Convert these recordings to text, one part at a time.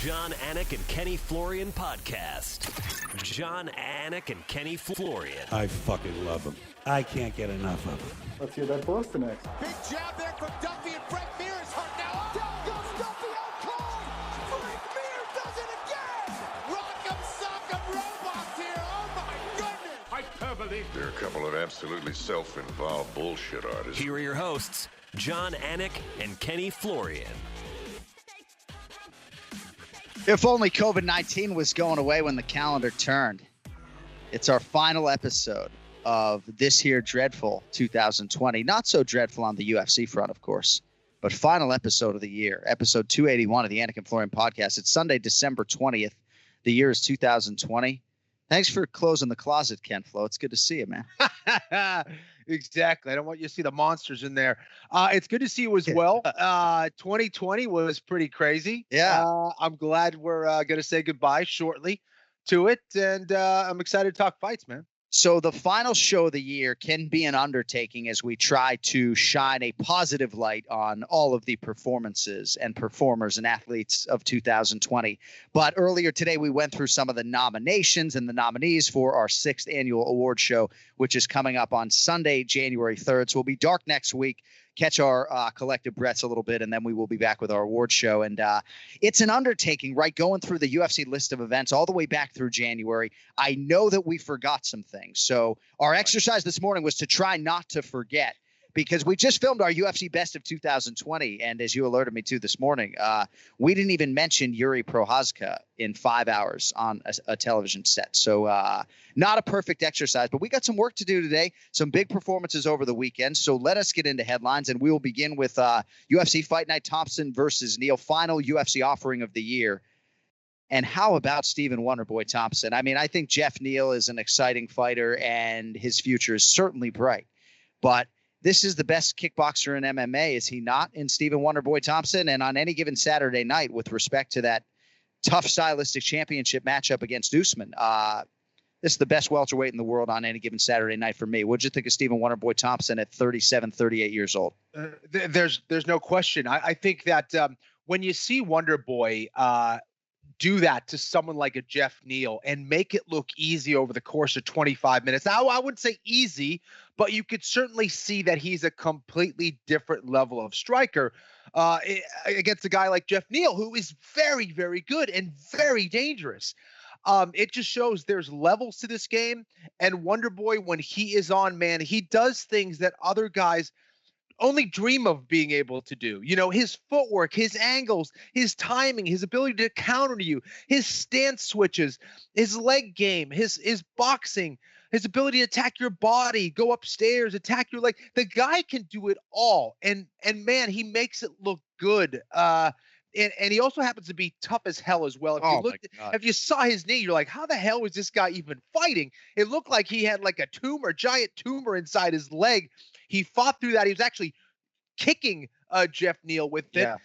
John, Anik, and Kenny Florian Podcast. John, Anik, and Kenny Florian. I fucking love them. I can't get enough of them. Let's hear that Boston next. Big jab there from Duffy, and Frank Mir is hurt now. Down goes Duffy, out cold. Frank Mir does it again. Rock'em sock'em robots here. Oh my goodness. Hyperbole. They're a couple of absolutely self-involved bullshit artists. Here are your hosts, John, Anik, and Kenny Florian. If only COVID-19 was going away when the calendar turned. It's our final episode of this here dreadful 2020. Not so dreadful on the UFC front, of course, but final episode of the year, episode 281 of the Anik and Florian Podcast. It's Sunday, December 20th. The year is 2020. Thanks for closing the closet, Ken Flo. It's good to see you, man. Exactly. I don't want you to see the monsters in there. It's good to see you as well. 2020 was pretty crazy. Yeah. I'm glad we're going to say goodbye shortly to it. And I'm excited to talk fights, man. So the final show of the year can be an undertaking as we try to shine a positive light on all of the performances and performers and athletes of 2020. But earlier today, we went through some of the nominations and the nominees for our 6th annual award show, which is coming up on Sunday, January 3rd. So we'll be dark next week. Catch our collective breaths a little bit, and then we will be back with our award show. And it's an undertaking, right? Going through the UFC list of events all the way back through January. I know that we forgot some things. So our exercise this morning was to try not to forget, because we just filmed our UFC Best of 2020. And as you alerted me to this morning, we didn't even mention Yuri Prochazka in 5 hours on a television set. So not a perfect exercise, but we got some work to do today. Some big performances over the weekend. So let us get into headlines, and we will begin with UFC Fight Night, Thompson versus Neal, final UFC offering of the year. And how about Stephen Wonderboy Thompson? I mean, I think Jeff Neal is an exciting fighter, and his future is certainly bright. But this is the best kickboxer in MMA, is he not, in Stephen Wonderboy Thompson? And on any given Saturday night, with respect to that tough stylistic championship matchup against Usman, this is the best welterweight in the world on any given Saturday night for me. What'd you think of Stephen Wonderboy Thompson at 37, 38 years old? There's no question. I think that when you see Wonderboy do that to someone like a Jeff Neal and make it look easy over the course of 25 minutes. Now, I wouldn't say easy, but you could certainly see that he's a completely different level of striker against a guy like Jeff Neal, who is very, very good and very dangerous. It just shows there's levels to this game. And Wonderboy, when he is on, man, he does things that other guys only dream of being able to do. You know, his footwork, his angles, his timing, his ability to counter you, his stance switches, his leg game, his boxing, his ability to attack your body, go upstairs, attack your leg. The guy can do it all. And man, he makes it look good. And he also happens to be tough as hell as well. If you saw his knee, you're like, how the hell was this guy even fighting? It looked like he had like a giant tumor inside his leg. He fought through that. He was actually kicking Jeff Neal with it. Yeah.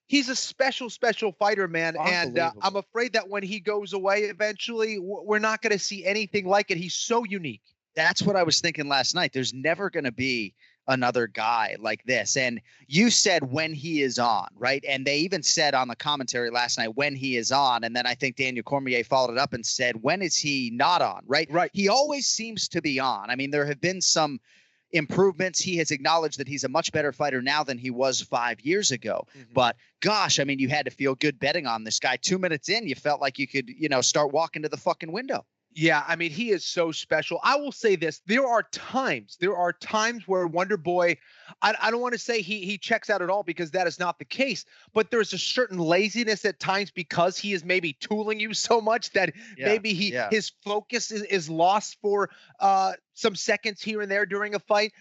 He's a special fighter, man. And I'm afraid that when he goes away eventually, we're not going to see anything like it. He's so unique. That's what I was thinking last night. There's never going to be another guy like this. And you said when he is on, right? And they even said on the commentary last night, when he is on. And then I think Daniel Cormier followed it up and said, when is he not on, right? Right. He always seems to be on. I mean, there have been some improvements. He has acknowledged that he's a much better fighter now than he was 5 years ago. Mm-hmm. But gosh, I mean, you had to feel good betting on this guy. 2 minutes in, you felt like you could, start walking to the fucking window. Yeah, I mean, he is so special. I will say this. There are times where Wonderboy, I don't want to say he checks out at all, because that is not the case, but there's a certain laziness at times because he is maybe tooling you so much that his focus is lost for some seconds here and there during a fight.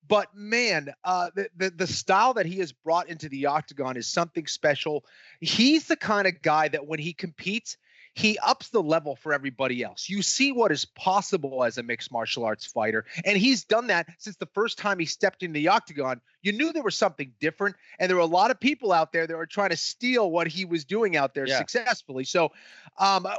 But man, the style that he has brought into the octagon is something special. He's the kind of guy that when he competes, he ups the level for everybody else. You see what is possible as a mixed martial arts fighter. And he's done that since the first time he stepped into the octagon. You knew there was something different. And there were a lot of people out there that were trying to steal what he was doing out there successfully. So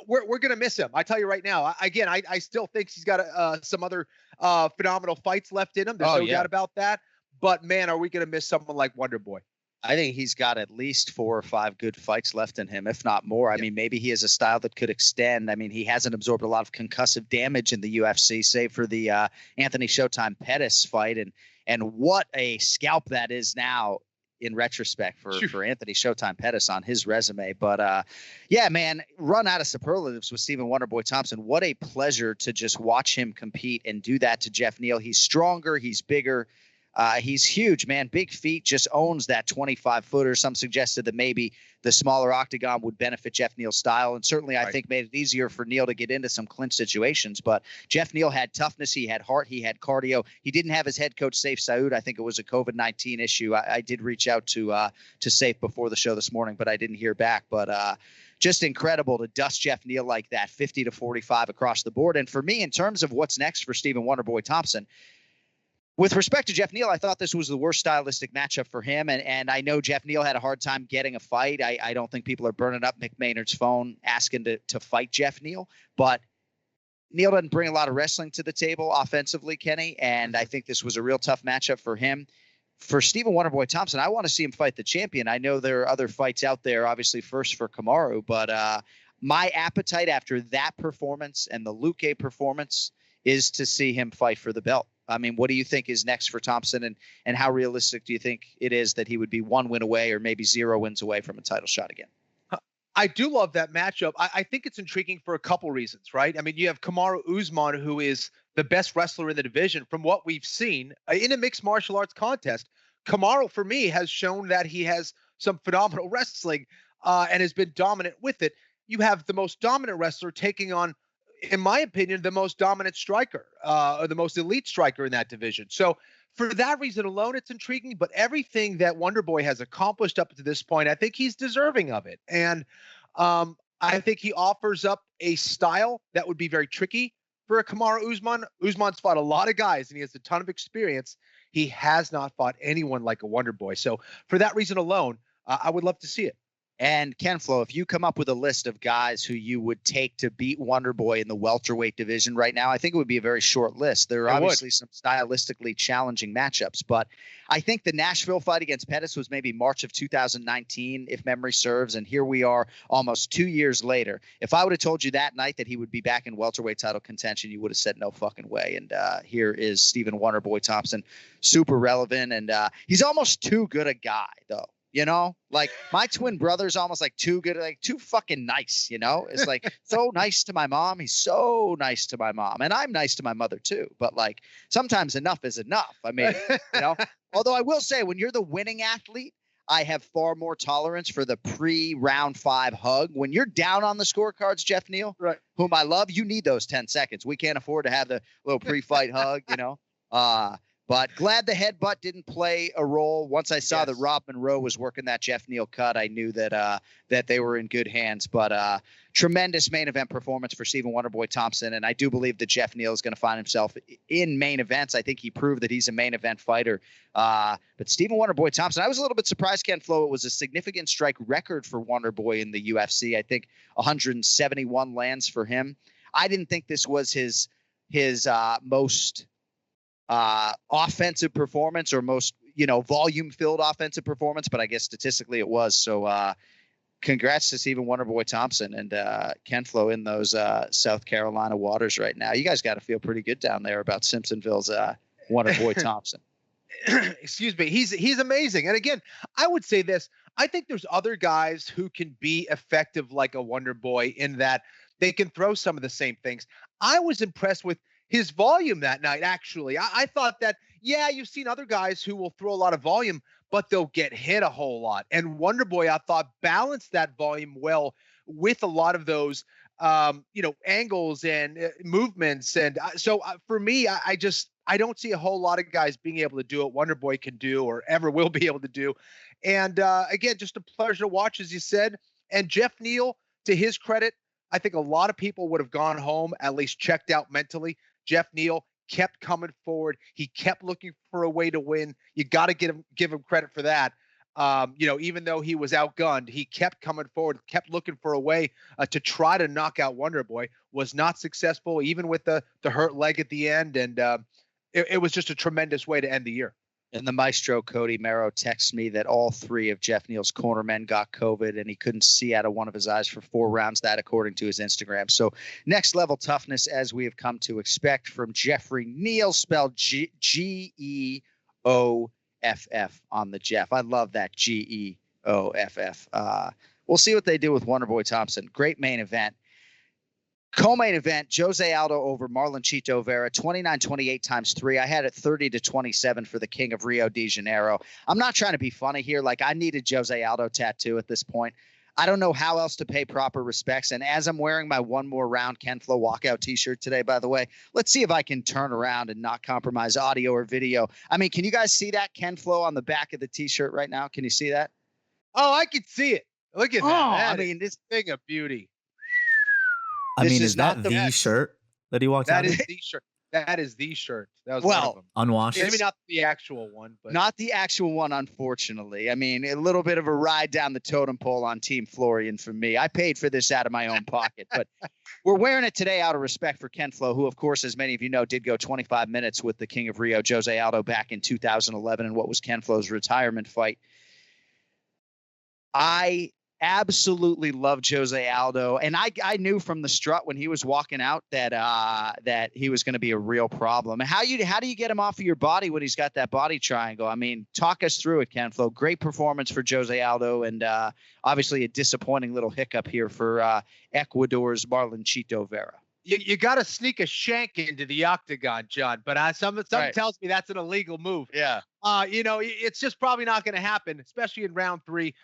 we're going to miss him. I tell you right now, again, I still think he's got some other phenomenal fights left in him. There's no doubt about that. But man, are we going to miss someone like Wonderboy? I think he's got at least 4 or 5 good fights left in him, if not more. I mean, maybe he has a style that could extend. I mean, he hasn't absorbed a lot of concussive damage in the UFC, save for the Anthony Showtime Pettis fight. And what a scalp that is now in retrospect for Anthony Showtime Pettis on his resume. But yeah, man, run out of superlatives with Stephen Wonderboy Thompson. What a pleasure to just watch him compete and do that to Jeff Neal. He's stronger. He's bigger. He's huge, man. Big feet, just owns that 25-footer. Some suggested that maybe the smaller octagon would benefit Jeff Neal's style, and certainly I think made it easier for Neal to get into some clinch situations. But Jeff Neal had toughness. He had heart. He had cardio. He didn't have his head coach, Saif Saud. I think it was a COVID-19 issue. I did reach out to Saif before the show this morning, but I didn't hear back. But just incredible to dust Jeff Neal like that, 50-45 across the board. And for me, in terms of what's next for Stephen Wonderboy Thompson, with respect to Jeff Neal, I thought this was the worst stylistic matchup for him. And I know Jeff Neal had a hard time getting a fight. I don't think people are burning up Mick Maynard's phone asking to fight Jeff Neal. But Neal doesn't bring a lot of wrestling to the table offensively, Kenny. And I think this was a real tough matchup for him. For Stephen Wonderboy Thompson, I want to see him fight the champion. I know there are other fights out there, obviously first for Kamaru. But my appetite after that performance and the Luque performance is to see him fight for the belt. I mean, what do you think is next for Thompson, and how realistic do you think it is that he would be 1 win away or maybe 0 wins away from a title shot again? I do love that matchup. I think it's intriguing for a couple reasons, right? I mean, you have Kamaru Usman, who is the best wrestler in the division from what we've seen in a mixed martial arts contest. Kamaru, for me, has shown that he has some phenomenal wrestling and has been dominant with it. You have the most dominant wrestler taking on, in my opinion, the most dominant striker, or the most elite striker in that division. So for that reason alone, it's intriguing. But everything that Wonderboy has accomplished up to this point, I think he's deserving of it. And I think he offers up a style that would be very tricky for a Kamaru Usman. Usman's fought a lot of guys, and he has a ton of experience. He has not fought anyone like a Wonderboy. So for that reason alone, I would love to see it. And Ken Flo, if you come up with a list of guys who you would take to beat Wonderboy in the welterweight division right now, I think it would be a very short list. There are obviously some stylistically challenging matchups, but I think the Nashville fight against Pettis was maybe March of 2019, if memory serves. And here we are almost 2 years later. If I would have told you that night that he would be back in welterweight title contention, you would have said no fucking way. And here is Stephen Wonderboy Thompson, super relevant. And he's almost too good a guy, though. You know, like my twin brother's almost like too good, like too fucking nice, you know, it's like so nice to my mom. He's so nice to my mom, and I'm nice to my mother too. But like sometimes enough is enough. I mean, you know, although I will say when you're the winning athlete, I have far more tolerance for the pre-round 5 hug. When you're down on the scorecards, Jeff Neal, right, whom I love, you need those 10 seconds. We can't afford to have the little pre-fight hug, you know. But glad the headbutt didn't play a role. Once I saw that Rob Monroe was working that Jeff Neal cut, I knew that that they were in good hands. But tremendous main event performance for Stephen Wonderboy Thompson. And I do believe that Jeff Neal is going to find himself in main events. I think he proved that he's a main event fighter. But Stephen Wonderboy Thompson, I was a little bit surprised, Ken Flo. It was a significant strike record for Wonderboy in the UFC. I think 171 lands for him. I didn't think this was his most offensive performance or most, you know, volume filled offensive performance, but I guess statistically it was. So congrats to Stephen Wonderboy Thompson and Ken Flo in those South Carolina waters right now. You guys got to feel pretty good down there about Simpsonville's Wonderboy Thompson. Excuse me. He's amazing. And again, I would say this, I think there's other guys who can be effective like a Wonderboy in that they can throw some of the same things. I was impressed with his volume that night, actually. I thought that, yeah, you've seen other guys who will throw a lot of volume, but they'll get hit a whole lot. And Wonderboy, I thought, balanced that volume well with a lot of those, angles and movements. And so for me, I don't see a whole lot of guys being able to do what Wonderboy can do or ever will be able to do. And again, just a pleasure to watch, as you said. And Jeff Neal, to his credit, I think a lot of people would have gone home, at least checked out mentally. Jeff Neal kept coming forward. He kept looking for a way to win. You got to give him credit for that. Even though he was outgunned, he kept coming forward, kept looking for a way to try to knock out Wonderboy. Was not successful, even with the hurt leg at the end. And it was just a tremendous way to end the year. And the maestro, Cody Merrow, texts me that all 3 of Jeff Neal's cornermen got COVID and he couldn't see out of one of his eyes for 4 rounds, that according to his Instagram. So next level toughness, as we have come to expect from Jeffrey Neal, spelled Geoff on the Jeff. I love that, Geoff. We'll see what they do with Wonderboy Thompson. Great main event. Co-main event, Jose Aldo over Marlon Chito Vera, 29-28 times 3. I had it 30-27 for the King of Rio de Janeiro. I'm not trying to be funny here. Like, I need a Jose Aldo tattoo at this point. I don't know how else to pay proper respects. And as I'm wearing my one more round Ken Flo walkout t-shirt today, by the way, let's see if I can turn around and not compromise audio or video. I mean, can you guys see that Ken Flo on the back of the t-shirt right now? Can you see that? Oh, I can see it. Look at that. I mean, this thing of beauty. I mean, is that the shirt that he walked out in? That is the shirt. That is the shirt. That was well, one of them. Unwashed. Maybe not the actual one, but not the actual one, unfortunately. I mean, a little bit of a ride down the totem pole on Team Florian for me. I paid for this out of my own pocket, but we're wearing it today out of respect for Ken Flo, who, of course, as many of you know, did go 25 minutes with the King of Rio, Jose Aldo, back in 2011 in what was Ken Flo's retirement fight. I absolutely loved Jose Aldo, and I knew from the strut when he was walking out that that he was going to be a real problem. How do you get him off of your body when he's got that body triangle? I mean, talk us through it, Ken Flo. Great performance for Jose Aldo, and obviously a disappointing little hiccup here for Ecuador's Marlon Chito Vera. You got to sneak a shank into the octagon, John. But something right. tells me that's an illegal move. Yeah. It's just probably not going to happen, especially in round 3.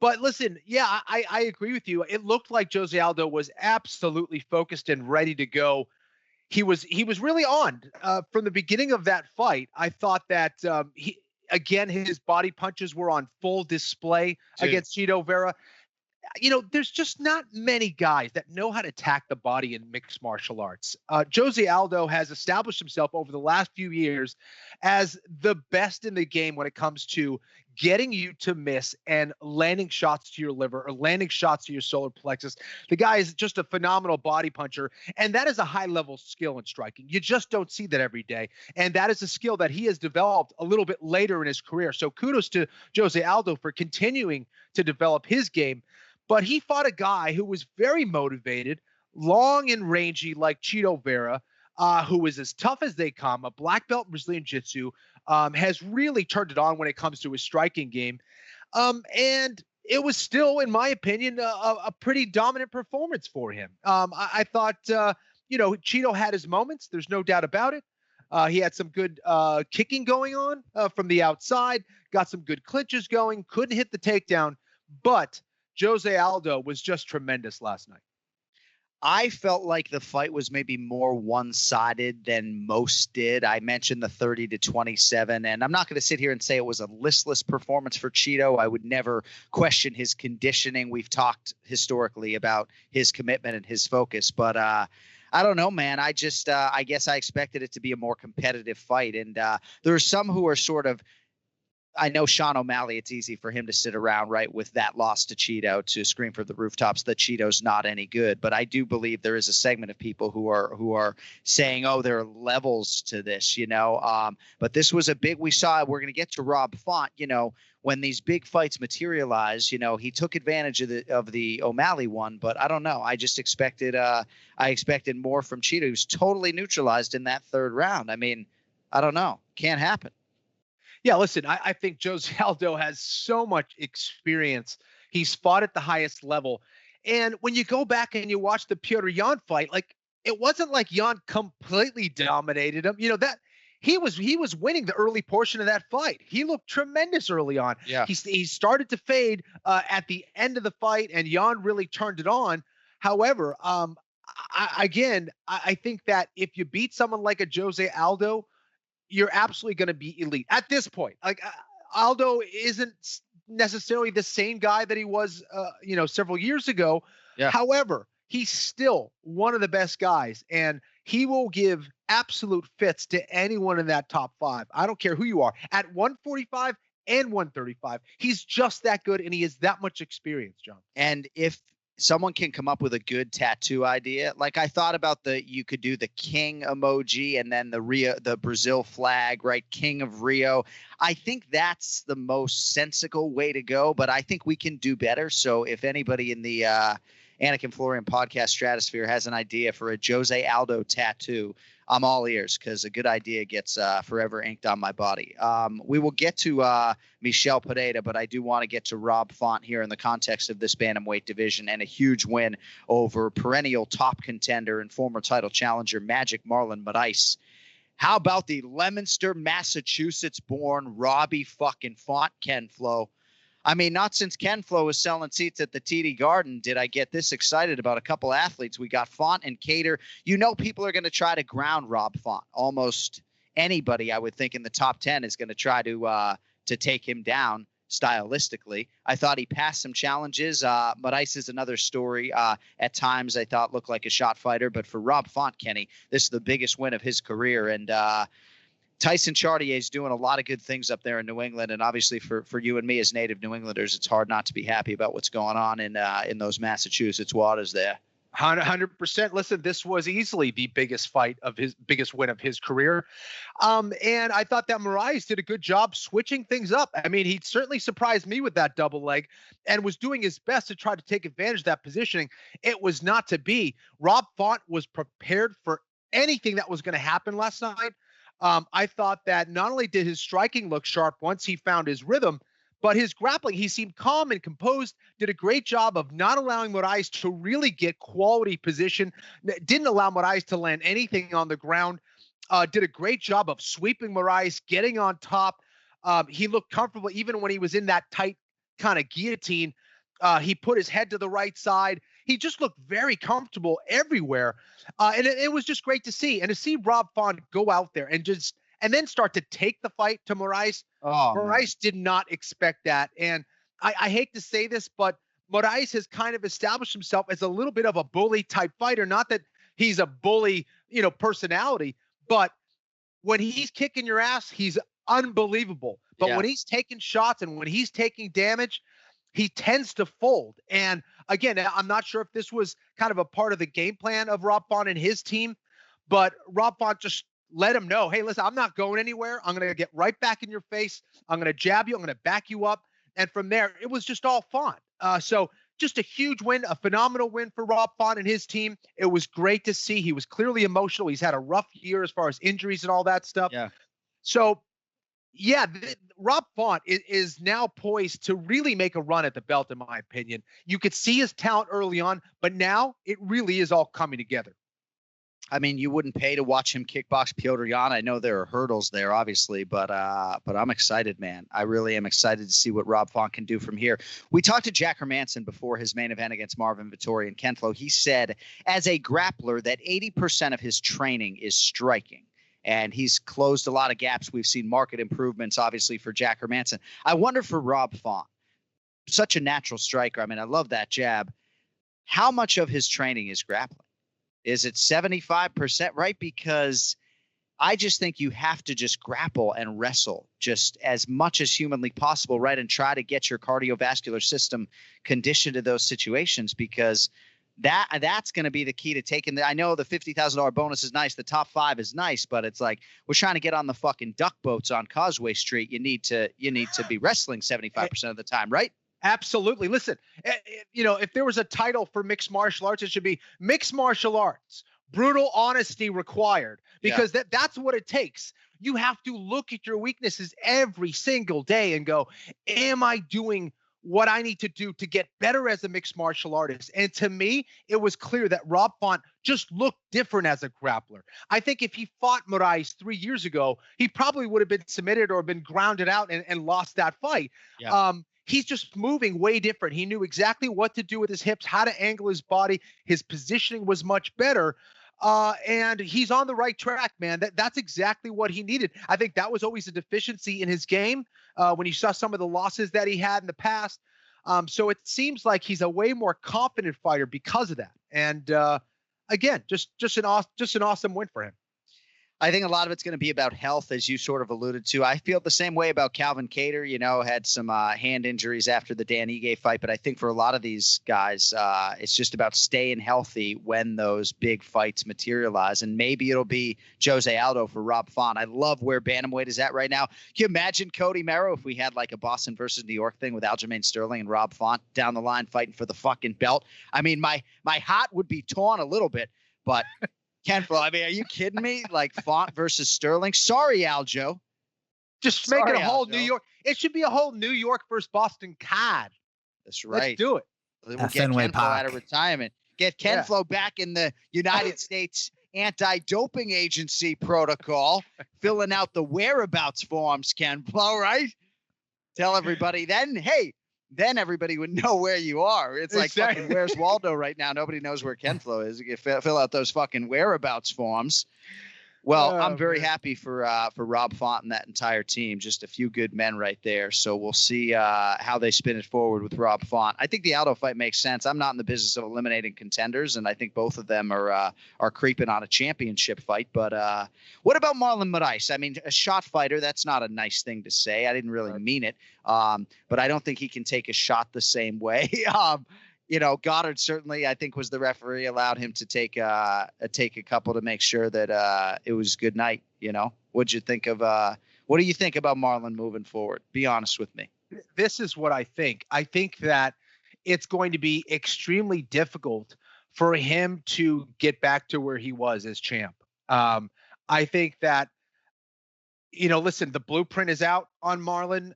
But listen, yeah, I agree with you. It looked like Jose Aldo was absolutely focused and ready to go. He was really on from the beginning of that fight. I thought that his body punches were on full display against Chito Vera. There's just not many guys that know how to attack the body in mixed martial arts. Jose Aldo has established himself over the last few years as the best in the game when it comes to getting you to miss and landing shots to your liver or landing shots to your solar plexus. The guy is just a phenomenal body puncher, and that is a high-level skill in striking. You just don't see that every day, and that is a skill that he has developed a little bit later in his career. So kudos to Jose Aldo for continuing to develop his game. But he fought a guy who was very motivated, long and rangy like Chito Vera, who was as tough as they come, a black belt in Brazilian Jiu-Jitsu, has really turned it on when it comes to his striking game. And it was still, in my opinion, a pretty dominant performance for him. I thought, Chito had his moments. There's no doubt about it. He had some good kicking going on from the outside, got some good clinches going, couldn't hit the takedown, but Jose Aldo was just tremendous last night. I felt like the fight was maybe more one-sided than most did. I mentioned the 30-27, and I'm not going to sit here and say it was a listless performance for Chito. I would never question his conditioning. We've talked historically about his commitment and his focus, but I don't know, man. I guess I expected it to be a more competitive fight, and there are some who are sort of, I know Sean O'Malley, it's easy for him to sit around, right, with that loss to Chito to scream from the rooftops that Chito's not any good. But I do believe there is a segment of people who are saying, oh, there are levels to this, But this was a big, we're going to get to Rob Font, when these big fights materialize, he took advantage of the O'Malley one, but I don't know. I just expected, more from Chito. He was totally neutralized in that third round. I mean, I don't know. Can't happen. Yeah, listen, I think Jose Aldo has so much experience. He's fought at the highest level. And when you go back and you watch the Petr Yan fight, like, it wasn't like Yan completely dominated him. That he was winning the early portion of that fight. He looked tremendous early on. Yeah. He started to fade at the end of the fight, and Yan really turned it on. However, I think that if you beat someone like a Jose Aldo, you're absolutely going to be elite at this point. Like, Aldo isn't necessarily the same guy that he was, several years ago. Yeah. However, he's still one of the best guys, and he will give absolute fits to anyone in that top 5. I don't care who you are at 145 and 135. He's just that good, and he has that much experience, John. And if someone can come up with a good tattoo idea. Like I thought about you could do the king emoji and then the Brazil flag, right? King of Rio. I think that's the most sensical way to go, but I think we can do better. So if anybody in the Anik and Florian podcast stratosphere has an idea for a Jose Aldo tattoo, I'm all ears, because a good idea gets forever inked on my body. We will get to Michel Pereira, but I do want to get to Rob Font here in the context of this bantamweight division and a huge win over perennial top contender and former title challenger Magic Marlon Moraes. How about the Leominster, Massachusetts-born Robbie fucking Font, Ken Flo? I mean, not since Ken Flo was selling seats at the TD Garden did I get this excited about a couple athletes. We got Font and Cater. You know, people are going to try to ground Rob Font. Almost anybody, I would think, in the top 10 is going to try to take him down stylistically. I thought he passed some challenges. Moraes is another story. At times, I thought looked like a shot fighter. But for Rob Font, Kenny, this is the biggest win of his career. And Tyson Chartier is doing a lot of good things up there in New England, and obviously for you and me as native New Englanders, it's hard not to be happy about what's going on in those Massachusetts waters there. 100%. Listen, this was easily the biggest win of his career. And I thought that Moraes did a good job switching things up. I mean, he certainly surprised me with that double leg and was doing his best to try to take advantage of that positioning. It was not to be. Rob Font was prepared for anything that was going to happen last night. I thought that not only did his striking look sharp once he found his rhythm, but his grappling, he seemed calm and composed, did a great job of not allowing Moraes to really get quality position, didn't allow Moraes to land anything on the ground, did a great job of sweeping Moraes, getting on top. He looked comfortable even when he was in that tight kind of guillotine. He put his head to the right side. He just looked very comfortable everywhere. And it was just great to see. And to see Rob Font go out there and then start to take the fight to Moraes. Moraes did not expect that. And I hate to say this, but Moraes has kind of established himself as a little bit of a bully type fighter. Not that he's a bully, personality, but when he's kicking your ass, he's unbelievable. But when he's taking shots and when he's taking damage, he tends to fold. And again, I'm not sure if this was kind of a part of the game plan of Rob Font and his team, but Rob Font just let him know, hey, listen, I'm not going anywhere. I'm going to get right back in your face. I'm going to jab you. I'm going to back you up. And from there, it was just all Font. So just a huge win, a phenomenal win for Rob Font and his team. It was great to see. He was clearly emotional. He's had a rough year as far as injuries and all that stuff. Yeah. So yeah, Rob Font is now poised to really make a run at the belt, in my opinion. You could see his talent early on, but now it really is all coming together. I mean, you wouldn't pay to watch him kickbox Piotr Jan. I know there are hurdles there, obviously, but I'm excited, man. I really am excited to see what Rob Font can do from here. We talked to Jack Hermanson before his main event against Marvin Vettori and Ken Flo. He said, as a grappler, that 80% of his training is striking. And he's closed a lot of gaps. We've seen market improvements, obviously, for Jack Hermanson. I wonder for Rob Font, such a natural striker. I mean, I love that jab. How much of his training is grappling? Is it 75%, right? Because I just think you have to just grapple and wrestle just as much as humanly possible, right? And try to get your cardiovascular system conditioned to those situations, because that's going to be the key to taking I know the $50,000 bonus is nice. The top 5 is nice, but it's like we're trying to get on the fucking duck boats on Causeway Street. You need to be wrestling 75% of the time, right? Absolutely. Listen, if there was a title for mixed martial arts, it should be mixed martial arts, brutal honesty required, because that's what it takes. You have to look at your weaknesses every single day and go, am I doing what I need to do to get better as a mixed martial artist? And to me, it was clear that Rob Font just looked different as a grappler. I think if he fought Moraes 3 years ago, he probably would have been submitted or been grounded out and lost that fight. Yeah. He's just moving way different. He knew exactly what to do with his hips, how to angle his body. His positioning was much better. And he's on the right track, man. That's exactly what he needed. I think that was always a deficiency in his game when you saw some of the losses that he had in the past. So it seems like he's a way more confident fighter because of that. And again, just an awesome win for him. I think a lot of it's going to be about health, as you sort of alluded to. I feel the same way about Calvin Kattar, had some hand injuries after the Dan Ige fight. But I think for a lot of these guys, it's just about staying healthy when those big fights materialize. And maybe it'll be Jose Aldo for Rob Font. I love where bantamweight is at right now. Can you imagine Cody Merrow if we had like a Boston versus New York thing with Aljamain Sterling and Rob Font down the line fighting for the fucking belt? I mean, my heart would be torn a little bit, but Ken Flo, I mean, are you kidding me? Like Font versus Sterling? Sorry, Aljo. Just make it a whole New York. It should be a whole New York versus Boston card. That's right. Let's do it. We'll get Ken Flo out of retirement. Get Ken Flo back in the United States Anti-Doping Agency protocol, filling out the whereabouts forms, Ken Flo, right? Tell everybody then everybody would know where you are. It's like fucking Where's Waldo right now. Nobody knows where Ken Flo is. You fill out those fucking whereabouts forms. Well, I'm very happy for Rob Font and that entire team. Just a few good men right there. So we'll see how they spin it forward with Rob Font. I think the Aldo fight makes sense. I'm not in the business of eliminating contenders, and I think both of them are creeping on a championship fight. But what about Marlon Moraes? I mean, a shot fighter, that's not a nice thing to say. I didn't really mean it. But I don't think he can take a shot the same way. Goddard certainly, I think, was the referee, allowed him to take a couple to make sure that it was good night. What do you think about Marlon moving forward? Be honest with me. This is what I think. I think that it's going to be extremely difficult for him to get back to where he was as champ. I think that, listen, the blueprint is out on Marlon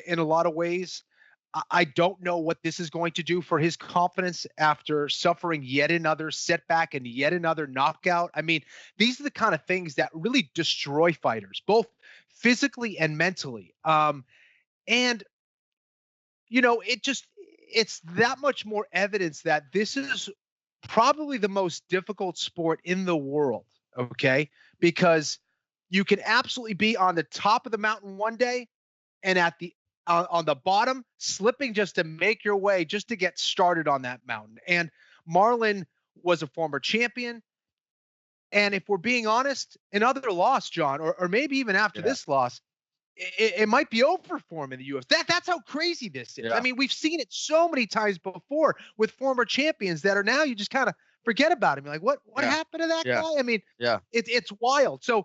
in a lot of ways. I don't know what this is going to do for his confidence after suffering yet another setback and yet another knockout. I mean, these are the kind of things that really destroy fighters, both physically and mentally. It's that much more evidence that this is probably the most difficult sport in the world. Okay. Because you can absolutely be on the top of the mountain one day and on the bottom, slipping just to make your way, just to get started on that mountain. And Marlon was a former champion. And if we're being honest, another loss, John, or maybe even after this loss, it might be over for him in the UFC. That's how crazy this is. Yeah. I mean, we've seen it so many times before with former champions that are now you just kind of forget about him. You're like, what happened to that guy? I mean, it's wild. So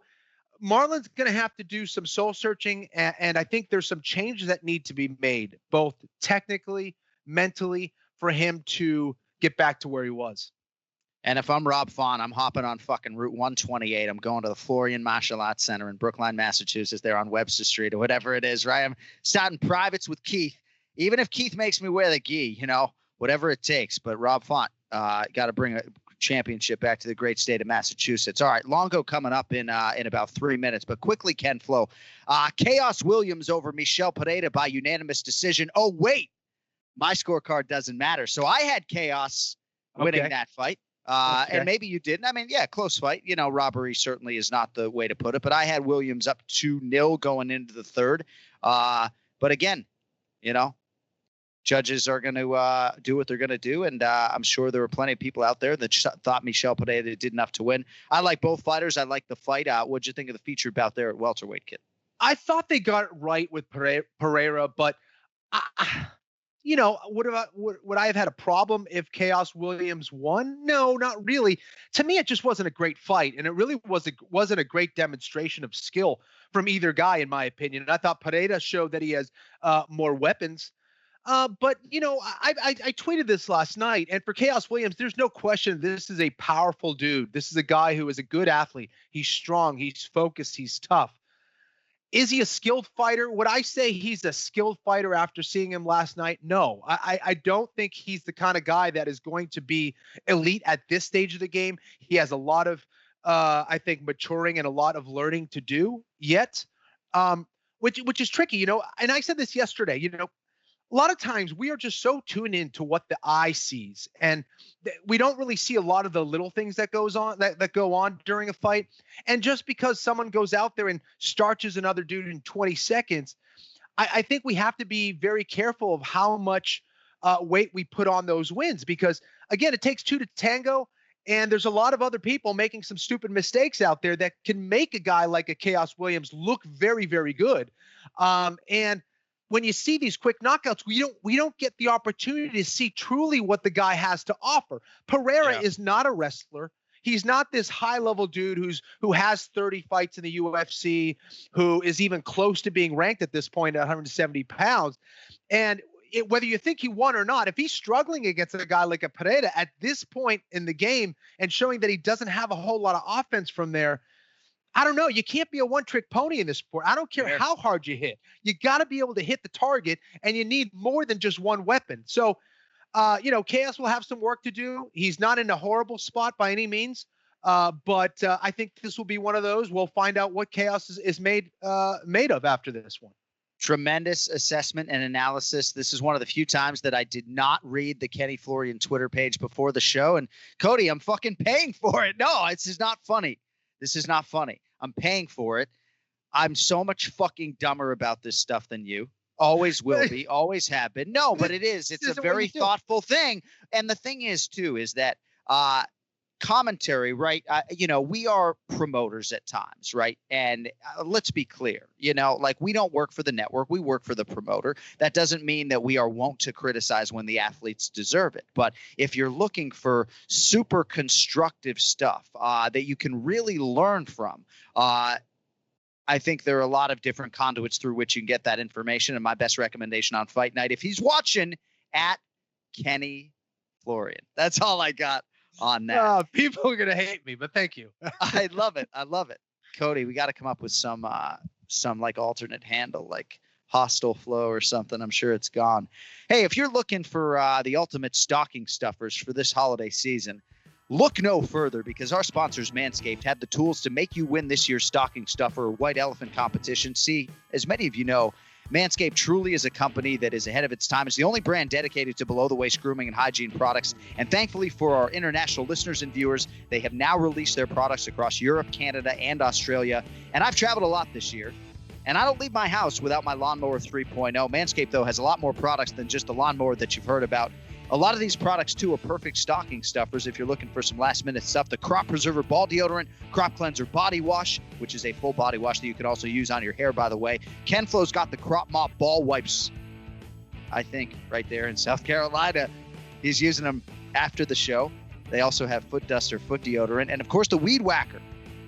Marlon's going to have to do some soul searching, and I think there's some changes that need to be made, both technically, mentally, for him to get back to where he was. And if I'm Rob Font, I'm hopping on fucking Route 128. I'm going to the Florian Martial Arts Center in Brookline, Massachusetts. They're on Webster Street or whatever it is, right? I'm starting privates with Keith. Even if Keith makes me wear the gi, whatever it takes. But Rob Font, got to bring a championship back to the great state of Massachusetts. All right, Longo coming up in about 3 minutes, but quickly, Ken Flo. Chaos Williams over Michel Pereira by unanimous decision. Oh, wait, my scorecard doesn't matter. So I had Chaos winning that fight. And maybe you didn't. I mean, close fight. Robbery certainly is not the way to put it, but I had Williams up 2-0 going into the third. But again, judges are going to do what they're going to do, and I'm sure there were plenty of people out there that thought Michel Pereira did enough to win. I like both fighters. I like the fight. What'd you think of the featured bout there at welterweight, kid? I thought they got it right with Pereira, but would I have had a problem if Chaos Williams won? No, not really. To me, it just wasn't a great fight, and it really wasn't a great demonstration of skill from either guy, in my opinion. And I thought Pereira showed that he has more weapons. But I tweeted this last night, and for Chaos Williams, there's no question this is a powerful dude. This is a guy who is a good athlete. He's strong. He's focused. He's tough. Is he a skilled fighter? Would I say he's a skilled fighter after seeing him last night? No, I don't think he's the kind of guy that is going to be elite at this stage of the game. He has a lot of, I think, maturing and a lot of learning to do yet, which is tricky, and I said this yesterday, a lot of times we are just so tuned in to what the eye sees, and we don't really see a lot of the little things that go on during a fight. And just because someone goes out there and starches another dude in 20 seconds, I think we have to be very careful of how much weight we put on those wins, because again, it takes two to tango. And there's a lot of other people making some stupid mistakes out there that can make a guy like a Chaos Williams look very, very good. And when you see these quick knockouts, we don't get the opportunity to see truly what the guy has to offer. Pereira is not a wrestler. He's not this high-level dude who has 30 fights in the UFC, who is even close to being ranked at this point at 170 pounds. And whether you think he won or not, if he's struggling against a guy like a Pereira at this point in the game and showing that he doesn't have a whole lot of offense from there, I don't know. You can't be a one-trick pony in this sport. I don't care how hard you hit. You got to be able to hit the target, and you need more than just one weapon. So, Chaos will have some work to do. He's not in a horrible spot by any means, but I think this will be one of those. We'll find out what Chaos is made of after this one. Tremendous assessment and analysis. This is one of the few times that I did not read the Kenny Florian Twitter page before the show. And Cody, I'm fucking paying for it. No, this is not funny. This is not funny. I'm paying for it. I'm so much fucking dumber about this stuff than you. Always will be. Always have been. No, but it is. It's a very thoughtful thing. And the thing is, too, is that commentary, right? We are promoters at times, right? And let's be clear, we don't work for the network. We work for the promoter. That doesn't mean that we are wont to criticize when the athletes deserve it. But if you're looking for super constructive stuff that you can really learn from, I think there are a lot of different conduits through which you can get that information. And my best recommendation on Fight Night, if he's watching, at Kenny Florian. That's all I got on that. People are going to hate me, but thank you. I love it. Cody, we got to come up with some like alternate handle, like Hostile Flow or something. I'm sure it's gone. Hey, if you're looking for the ultimate stocking stuffers for this holiday season, look no further, because our sponsors, Manscaped, have the tools to make you win this year's stocking stuffer or white elephant competition. See, as many of you know, Manscaped truly is a company that is ahead of its time. It's the only brand dedicated to below-the-waist grooming and hygiene products. And thankfully for our international listeners and viewers, they have now released their products across Europe, Canada, and Australia. And I've traveled a lot this year, and I don't leave my house without my Lawnmower 3.0. Manscaped, though, has a lot more products than just the lawnmower that you've heard about. A lot of these products, too, are perfect stocking stuffers if you're looking for some last-minute stuff. The Crop Preserver Ball Deodorant, Crop Cleanser Body Wash, which is a full body wash that you can also use on your hair, by the way. Ken Flo's got the Crop Mop Ball Wipes, I think, right there in South Carolina. He's using them after the show. They also have Foot Duster, Foot Deodorant, and, of course, the Weed Whacker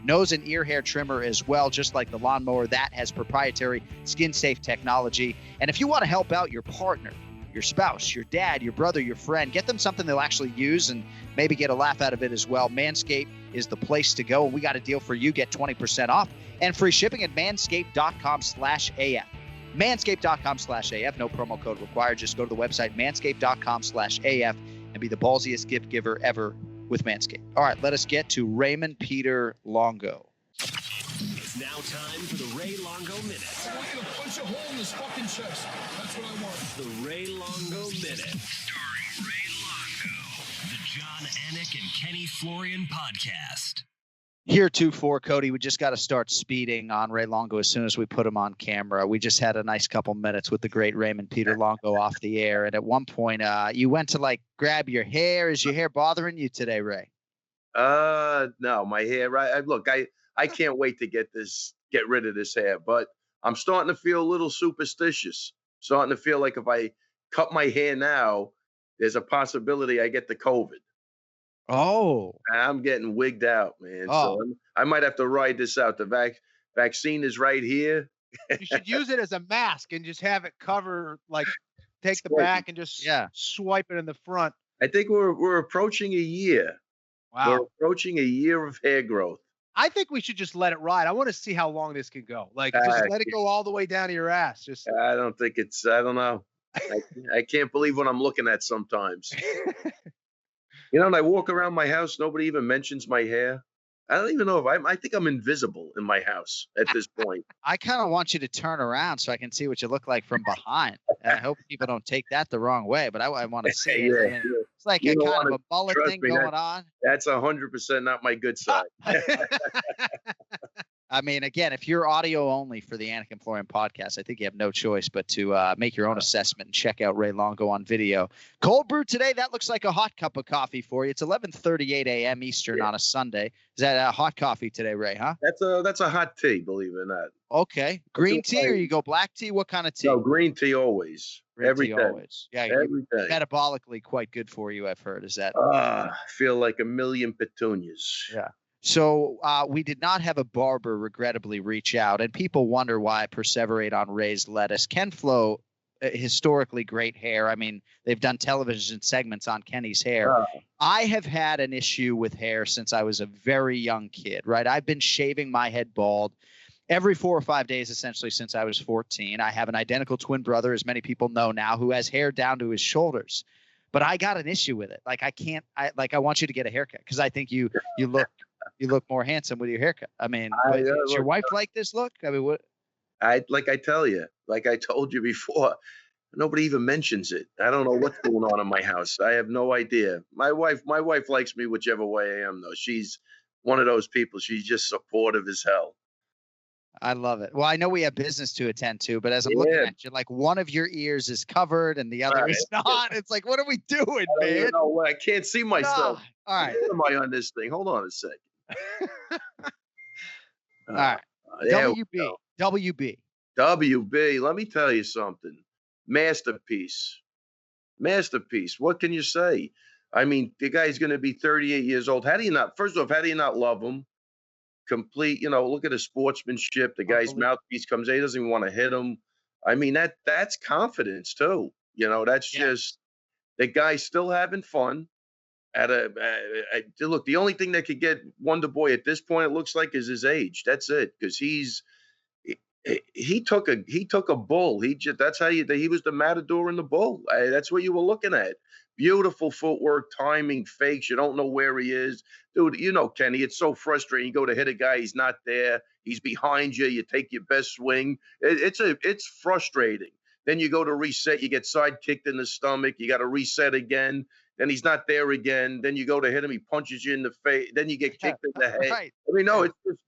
nose and ear hair trimmer as well, just like the lawnmower. That has proprietary skin-safe technology. And if you want to help out your partner, your spouse, your dad, your brother, your friend, get them something they'll actually use and maybe get a laugh out of it as well. Manscaped is the place to go. And we got a deal for you. Get 20% off and free shipping at manscaped.com/AF. Manscaped.com/AF. No promo code required. Just go to the website, manscaped.com/AF, and be the ballsiest gift giver ever with Manscaped. All right, let us get to Raymond Peter Longo. It's now time for the Ray Longo Minute. I want you to punch a hole in this fucking chest. That's what I want. The Ray Longo Minute. Starring Ray Longo. The John Anik and Kenny Florian Podcast. Heretofore, Cody, we just got to start speeding on Ray Longo as soon as we put him on camera. We just had a nice couple minutes with the great Raymond Peter Longo off the air. And at one point, you went to grab your hair. Is your hair bothering you today, Ray? No, my hair. Look, I can't wait to get rid of this hair, but I'm starting to feel a little superstitious. Starting to feel like if I cut my hair now, there's a possibility I get the COVID. Oh, I'm getting wigged out, man. Oh. So I might have to ride this out. The vaccine is right here. You should use it as a mask and just have it cover, take the back and just swipe it in the front. I think we're approaching a year. Wow. We're approaching a year of hair growth. I think we should just let it ride. I want to see how long this can go. Just let it go all the way down to your ass. I don't think I don't know. I can't believe what I'm looking at sometimes. And I walk around my house, nobody even mentions my hair. I don't even know if I think I'm invisible in my house at this point. I kind of want you to turn around so I can see what you look like from behind. And I hope people don't take that the wrong way, but I want to see it. I mean, it's like a kind of a mullet thing going on. That's 100% not my good side. I mean, again, if you're audio only for the Anik and Florian podcast, I think you have no choice but to make your own assessment and check out Ray Longo on video. Cold brew today. That looks like a hot cup of coffee for you. It's 11:38 a.m. Eastern on a Sunday. Is that a hot coffee today, Ray? Huh? That's a hot tea, believe it or not. Okay. Green tea or you go black tea? What kind of tea? No, green tea always. Every day. Always. Yeah. Every day. Metabolically quite good for you, I've heard. Is that? Feel like a million petunias. Yeah. So we did not have a barber regrettably reach out, and people wonder why I perseverate on Ray's lettuce. Ken Flo, historically great hair. I mean, they've done television segments on Kenny's hair. I have had an issue with hair since I was a very young kid, right? I've been shaving my head bald every 4 or 5 days, essentially, since I was 14. I have an identical twin brother, as many people know now, who has hair down to his shoulders. But I got an issue with it. Like, I want you to get a haircut because I think you look more handsome with your haircut. I mean, does your wife like this look? I mean, what? I tell you, like I told you before, nobody even mentions it. I don't know what's going on in my house. I have no idea. My wife likes me whichever way I am, though. She's one of those people. She's just supportive as hell. I love it. Well, I know we have business to attend to, but as I'm looking at you, like one of your ears is covered and the other is not. It's like, what are we doing, man? I can't see myself. All right. Where am I on this thing? Hold on a second. All right. WB. Let me tell you something. Masterpiece. What can you say? I mean, the guy's going to be 38 years old. How do you not love him? Complete, look at his sportsmanship. The guy's mouthpiece comes in. He doesn't even want to hit him. I mean, that's confidence too. That's just the guy still having fun. Look, the only thing that could get Wonder Boy at this point, it looks like, is his age. That's it, because he took a bull. He was the matador in the bull. That's what you were looking at. Beautiful footwork, timing, fakes. You don't know where he is, dude. Kenny, it's so frustrating. You go to hit a guy, he's not there. He's behind you. You take your best swing. It's frustrating. Then you go to reset. You get side kicked in the stomach. You got to reset again. Then he's not there again. Then you go to hit him. He punches you in the face. Then you get kicked in the head. Right. I mean, no, it's just,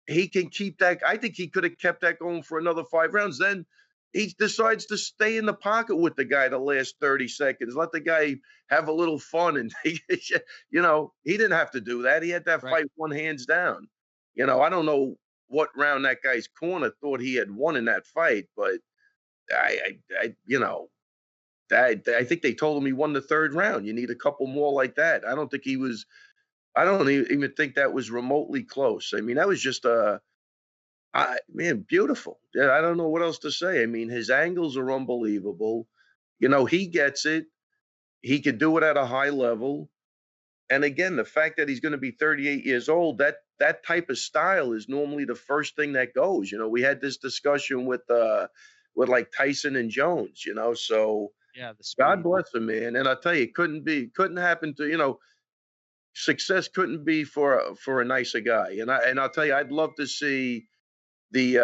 he can keep that. I think he could have kept that going for another 5 rounds. Then he decides to stay in the pocket with the guy the last 30 seconds. Let the guy have a little fun. And, he didn't have to do that. He had that fight one hands down. I don't know what round that guy's corner thought he had won in that fight, but I think they told him he won the 3rd round. You need a couple more like that. I don't even think that was remotely close. I mean, that was just beautiful. Yeah, I don't know what else to say. I mean, his angles are unbelievable. He gets it. He can do it at a high level. And again, the fact that he's going to be 38 years old, that type of style is normally the first thing that goes. We had this discussion with like Tyson and Jones, so yeah, God bless him, man. And I'll tell you, couldn't happen to, success couldn't be for a nicer guy. And I'll tell you, I'd love to see the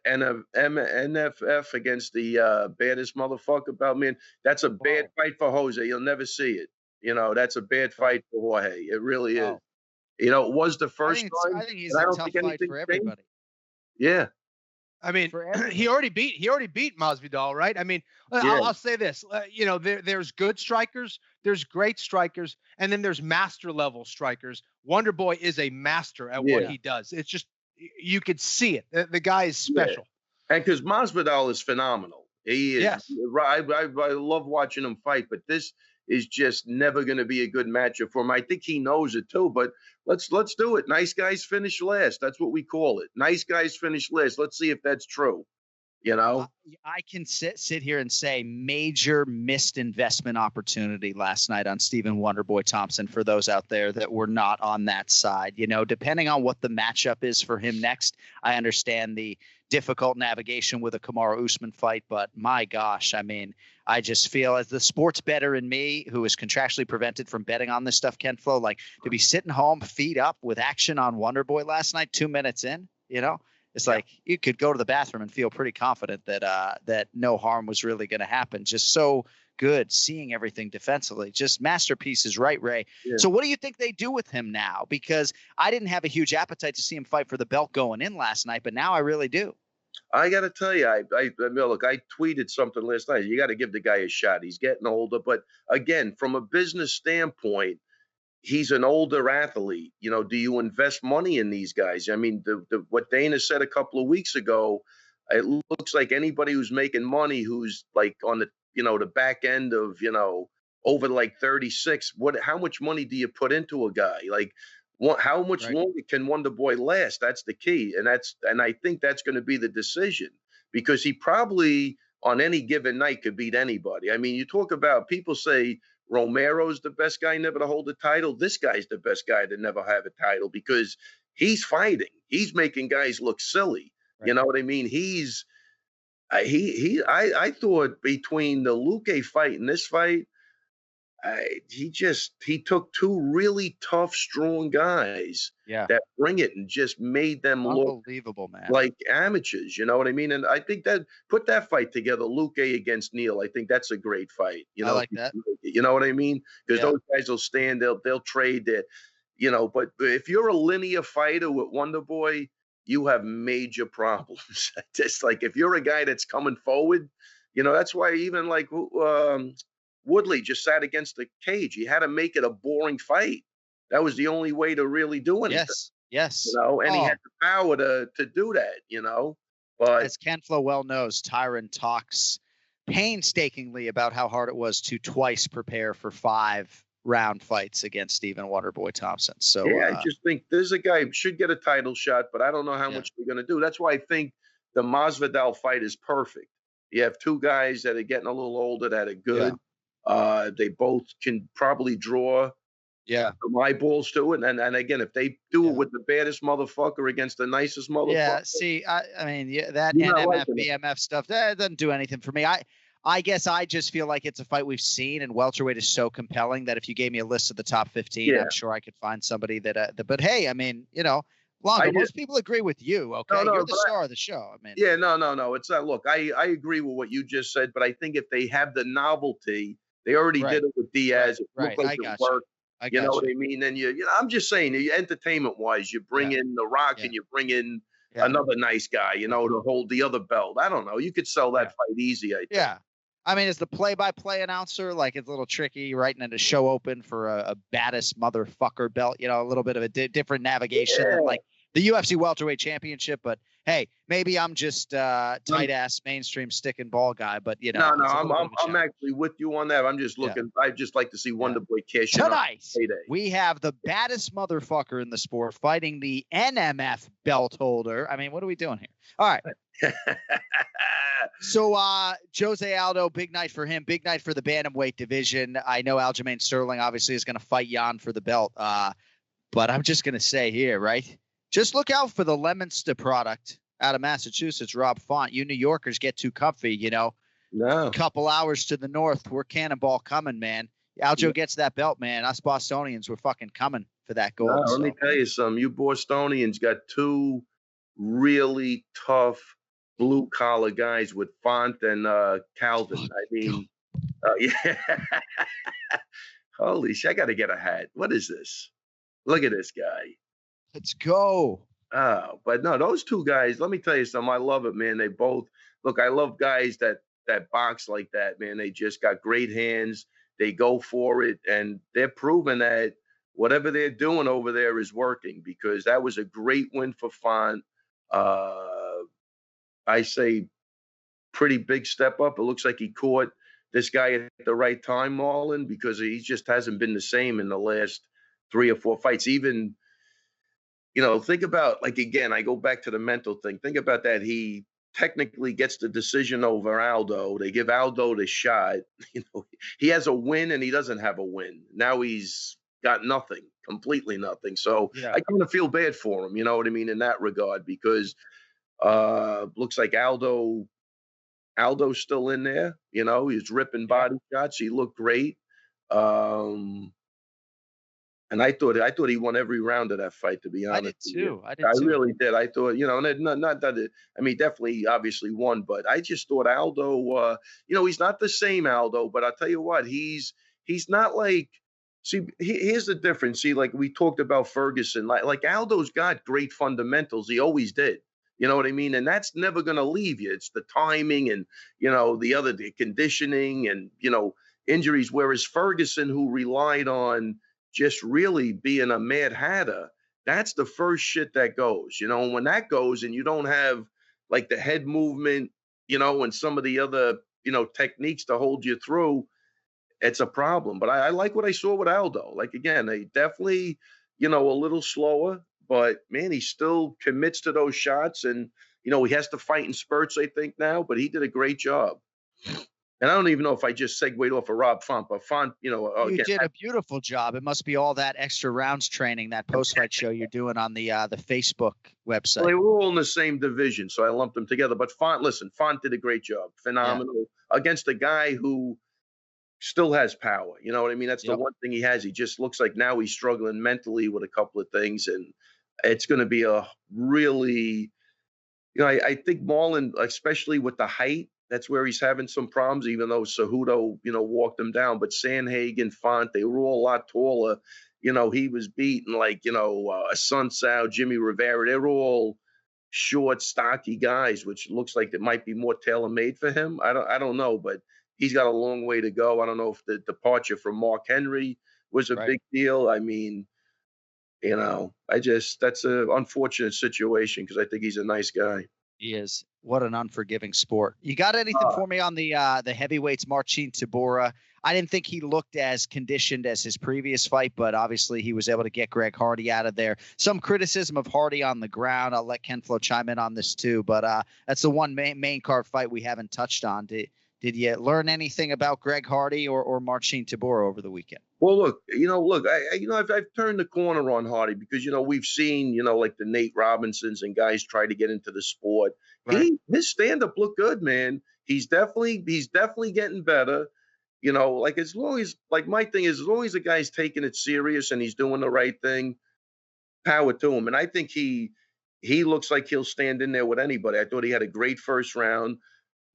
NFF against the baddest motherfucker about, man. That's a bad fight for Jose. You'll never see it. That's a bad fight for Jorge. It really is. It was the first time. I think he's a tough fight for everybody. Yeah. I mean, he already beat Masvidal, right? I mean, I'll say this, there's good strikers, there's great strikers, and then there's master level strikers. Wonder Boy is a master at what he does. It's just, you could see it. The guy is special. Yeah. And because Masvidal is phenomenal. He is. Yes. I love watching him fight, but this is just never going to be a good matchup for him. I think he knows it too, but let's do it. Nice guys finish last. That's what we call it. Nice guys finish last. Let's see if that's true. I can sit here and say major missed investment opportunity last night on Stephen Wonderboy Thompson for those out there that were not on that side. Depending on what the matchup is for him next, I understand the difficult navigation with a Kamaru Usman fight, but my gosh, I mean, I just feel as the sports bettor in me, who is contractually prevented from betting on this stuff, Ken Flo, like to be sitting home, feet up with action on Wonderboy last night, 2 minutes in, it's like you could go to the bathroom and feel pretty confident that no harm was really going to happen. Just so good, seeing everything defensively. Just masterpieces, right, Ray? Yeah. So what do you think they do with him now? Because I didn't have a huge appetite to see him fight for the belt going in last night, but now I really do. I got to tell you, I look, I tweeted something last night. You got to give the guy a shot. He's getting older. But again, from a business standpoint, he's an older athlete. You know, do you invest money in these guys? I mean, what Dana said a couple of weeks ago, it looks like anybody who's making money, who's like on the, the back end of, over like 36, how much money do you put into a guy? Like, how much longer can Wonder Boy last? That's the key. And I think that's going to be the decision, because he probably on any given night could beat anybody. I mean, you talk about, people say Romero's the best guy never to hold a title. This guy's the best guy to never have a title, because he's fighting. He's making guys look silly. Right. You know what I mean? I thought between the Luque fight and this fight, he took two really tough, strong guys that bring it and just made them look unbelievable, man, like amateurs. You know what I mean? And I think that put that fight together, Luque against Neal. I think that's a great fight. I like that. You know what I mean? Because those guys will stand, they'll trade it. But if you're a linear fighter with Wonder Boy, you have major problems. Just like if you're a guy that's coming forward, that's why even like Woodley just sat against the cage. He had to make it a boring fight. That was the only way to really do anything. Yes. And he had the power to do that, But as Ken Flo well knows, Tyron talks painstakingly about how hard it was to twice prepare for 5-round fights against Stephen Wonderboy Thompson. So I just think there's a guy who should get a title shot, but I don't know how much they're going to do. That's why I think the Masvidal fight is perfect. You have two guys that are getting a little older that are good. Yeah. They both can probably draw some eyeballs to it. And again, if they do it with the baddest motherfucker against the nicest motherfucker. Yeah, see, I mean, that NMF, BMF stuff, that doesn't do anything for me. I guess I just feel like it's a fight we've seen, and welterweight is so compelling that if you gave me a list of the top 15, I'm sure I could find somebody that but hey, I mean, Longo, most people agree with you, okay? You're the star of the show. I mean, no. It's not. Look, I agree with what you just said, but I think if they have the novelty, they already did it with Diaz. It looked like it worked. You know what I mean? And I'm just saying, entertainment wise, you bring in The Rock and you bring in another nice guy, to hold the other belt. I don't know. You could sell that fight easy, I think. Yeah. I mean, as the play-by-play announcer, like, it's a little tricky writing at a show open for a baddest motherfucker belt, a little bit of a different navigation than like the UFC welterweight championship. But hey, maybe I'm just tight ass mainstream stick and ball guy. But no, I'm actually with you on that. I'm just looking. I just like to see Wonder Boy cash in tonight. We have the baddest motherfucker in the sport fighting the NMF belt holder. I mean, what are we doing here? All right. So Jose Aldo, big night for him. Big night for the bantamweight division. I know Aljamain Sterling obviously is going to fight Jan for the belt. But I'm just going to say here, right? Just look out for the Lemonster product out of Massachusetts, Rob Font. You New Yorkers get too comfy, No. A couple hours to the north, we're cannonball coming, man. Aljo gets that belt, man. Us Bostonians, we're fucking coming for that gold. Let me tell you something. You Bostonians got two really tough blue-collar guys with Font and Calvin. I mean, holy shit, I got to get a hat. What is this? Look at this guy. Let's go. Oh, but no, those two guys, let me tell you something. I love it, man. They both look, I love guys that box like that, man. They just got great hands. They go for it, and they're proving that whatever they're doing over there is working, because that was a great win for Font. I say pretty big step up. It looks like he caught this guy at the right time, Marlon, because he just hasn't been the same in the last 3 or 4 fights. Even, think about, like, again, I go back to the mental thing. Think about that. He technically gets the decision over Aldo. They give Aldo the shot. He has a win and he doesn't have a win. Now he's got nothing, completely nothing. So I kind of feel bad for him, you know what I mean, in that regard, because looks like Aldo's still in there. He's ripping body shots. He looked great. And I thought he won every round of that fight, to be honest. I did too. Really did. I thought, and not that definitely obviously won, but I just thought Aldo, he's not the same Aldo, but I'll tell you what, he's not like, see, here's the difference. See, like we talked about Ferguson, like Aldo's got great fundamentals. He always did. You know what I mean? And that's never going to leave you. It's the timing and, the conditioning and, injuries. Whereas Ferguson, who relied on just really being a mad hatter, that's the first shit that goes, and when that goes and you don't have like the head movement, and some of the other, techniques to hold you through, it's a problem. But I like what I saw with Aldo. Like, again, they definitely, a little slower, but man, he still commits to those shots. And, he has to fight in spurts, I think now, but he did a great job. And I don't even know if I just segued off of Rob Font, but Font, you did a beautiful job. It must be all that extra rounds training, that post-fight show you're doing on the Facebook website. Well, they were all in the same division, so I lumped them together. But Font did a great job, phenomenal, against a guy who still has power. You know what I mean? That's the one thing he has. He just looks like now he's struggling mentally with a couple of things, and it's going to be a really, I think Marlon, especially with the height, that's where he's having some problems, even though Cejudo, walked him down. But Sanhagen, Font, they were all a lot taller. He was beating like, Asuncao, Jimmy Rivera. They're all short, stocky guys, which looks like it might be more tailor-made for him. I don't know, but he's got a long way to go. I don't know if the departure from Mark Henry was a big deal. I mean, that's an unfortunate situation because I think he's a nice guy. He is. What an unforgiving sport. You got anything for me on the heavyweights, Marcin Tybura? I didn't think he looked as conditioned as his previous fight, but obviously he was able to get Greg Hardy out of there. Some criticism of Hardy on the ground. I'll let Ken Flo chime in on this too, but that's the one main card fight we haven't touched on. Did you learn anything about Greg Hardy or Marcin Tybura over the weekend? Well, look, I've turned the corner on Hardy because, we've seen, like the Nate Robinsons and guys try to get into the sport. Right. His stand-up looked good, man. He's definitely getting better. Like as long as, like my thing is, as long as the guy's taking it serious and he's doing the right thing, power to him. And I think he looks like he'll stand in there with anybody. I thought he had a great first round.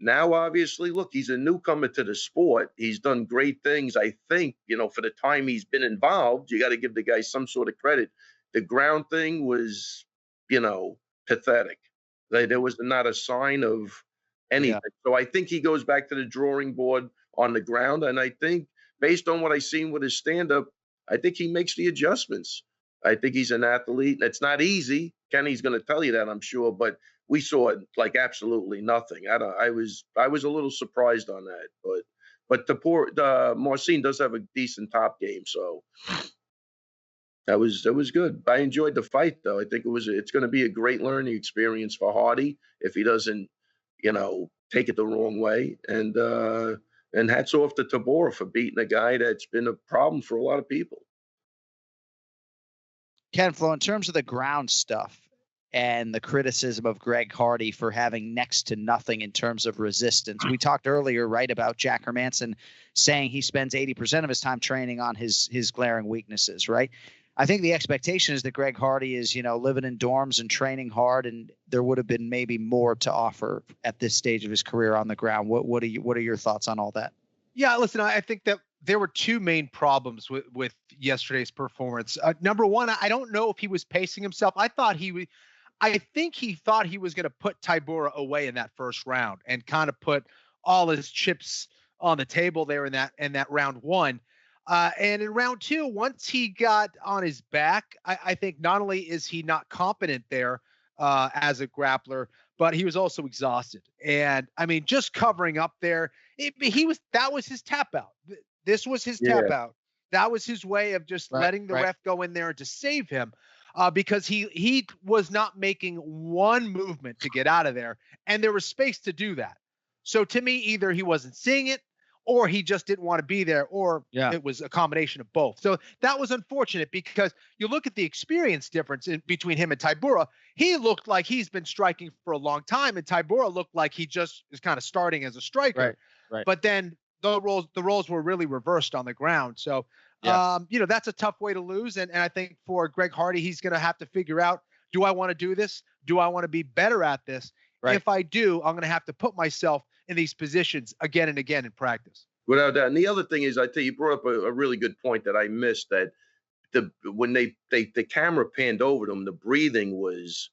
Now, obviously, look, he's a newcomer to the sport. He's done great things. I think, for the time he's been involved, you got to give the guy some sort of credit. The ground thing was, pathetic. There was not a sign of anything. Yeah. So I think he goes back to the drawing board on the ground. And I think based on what I've seen with his stand-up, I think he makes the adjustments. I think he's an athlete. It's not easy. Kenny's going to tell you that, I'm sure, but we saw like absolutely nothing. I was a little surprised on that, but the Marcin does have a decent top game, so that was good. I enjoyed the fight though. I think it's going to be a great learning experience for Hardy if he doesn't, take it the wrong way. And hats off to Tybura for beating a guy that's been a problem for a lot of people. Ken Flo, in terms of the ground stuff and the criticism of Greg Hardy for having next to nothing in terms of resistance, we talked earlier, right, about Jack Hermanson saying he spends 80% of his time training on his glaring weaknesses, right? I think the expectation is that Greg Hardy is, living in dorms and training hard, and there would have been maybe more to offer at this stage of his career on the ground. What are your thoughts on all that? Yeah, listen, I think that there were two main problems with yesterday's performance. Number one, I don't know if he was pacing himself. I think he thought he was going to put Tybura away in that first round and kind of put all his chips on the table there in that round one. And in round two, once he got on his back, I think not only is he not competent there as a grappler, but he was also exhausted. And I mean, just covering up there, that was his tap out. This was his tap out. That was his way of just letting the ref go in there to save him, because he was not making one movement to get out of there, and there was space to do that. So to me, either he wasn't seeing it, or he just didn't want to be there, or it was a combination of both. So that was unfortunate, because you look at the experience difference between him and Tybura. He looked like he's been striking for a long time, and Tybura looked like he just is kind of starting as a striker. Right. But then the roles were really reversed on the ground. So Yeah. That's a tough way to lose. And I think for Greg Hardy, he's going to have to figure out, do I want to do this? Do I want to be better at this? Right. If I do, I'm going to have to put myself in these positions again and again in practice. Without that. And the other thing is, I think you brought up a really good point that I missed, that when the camera panned over them, the breathing was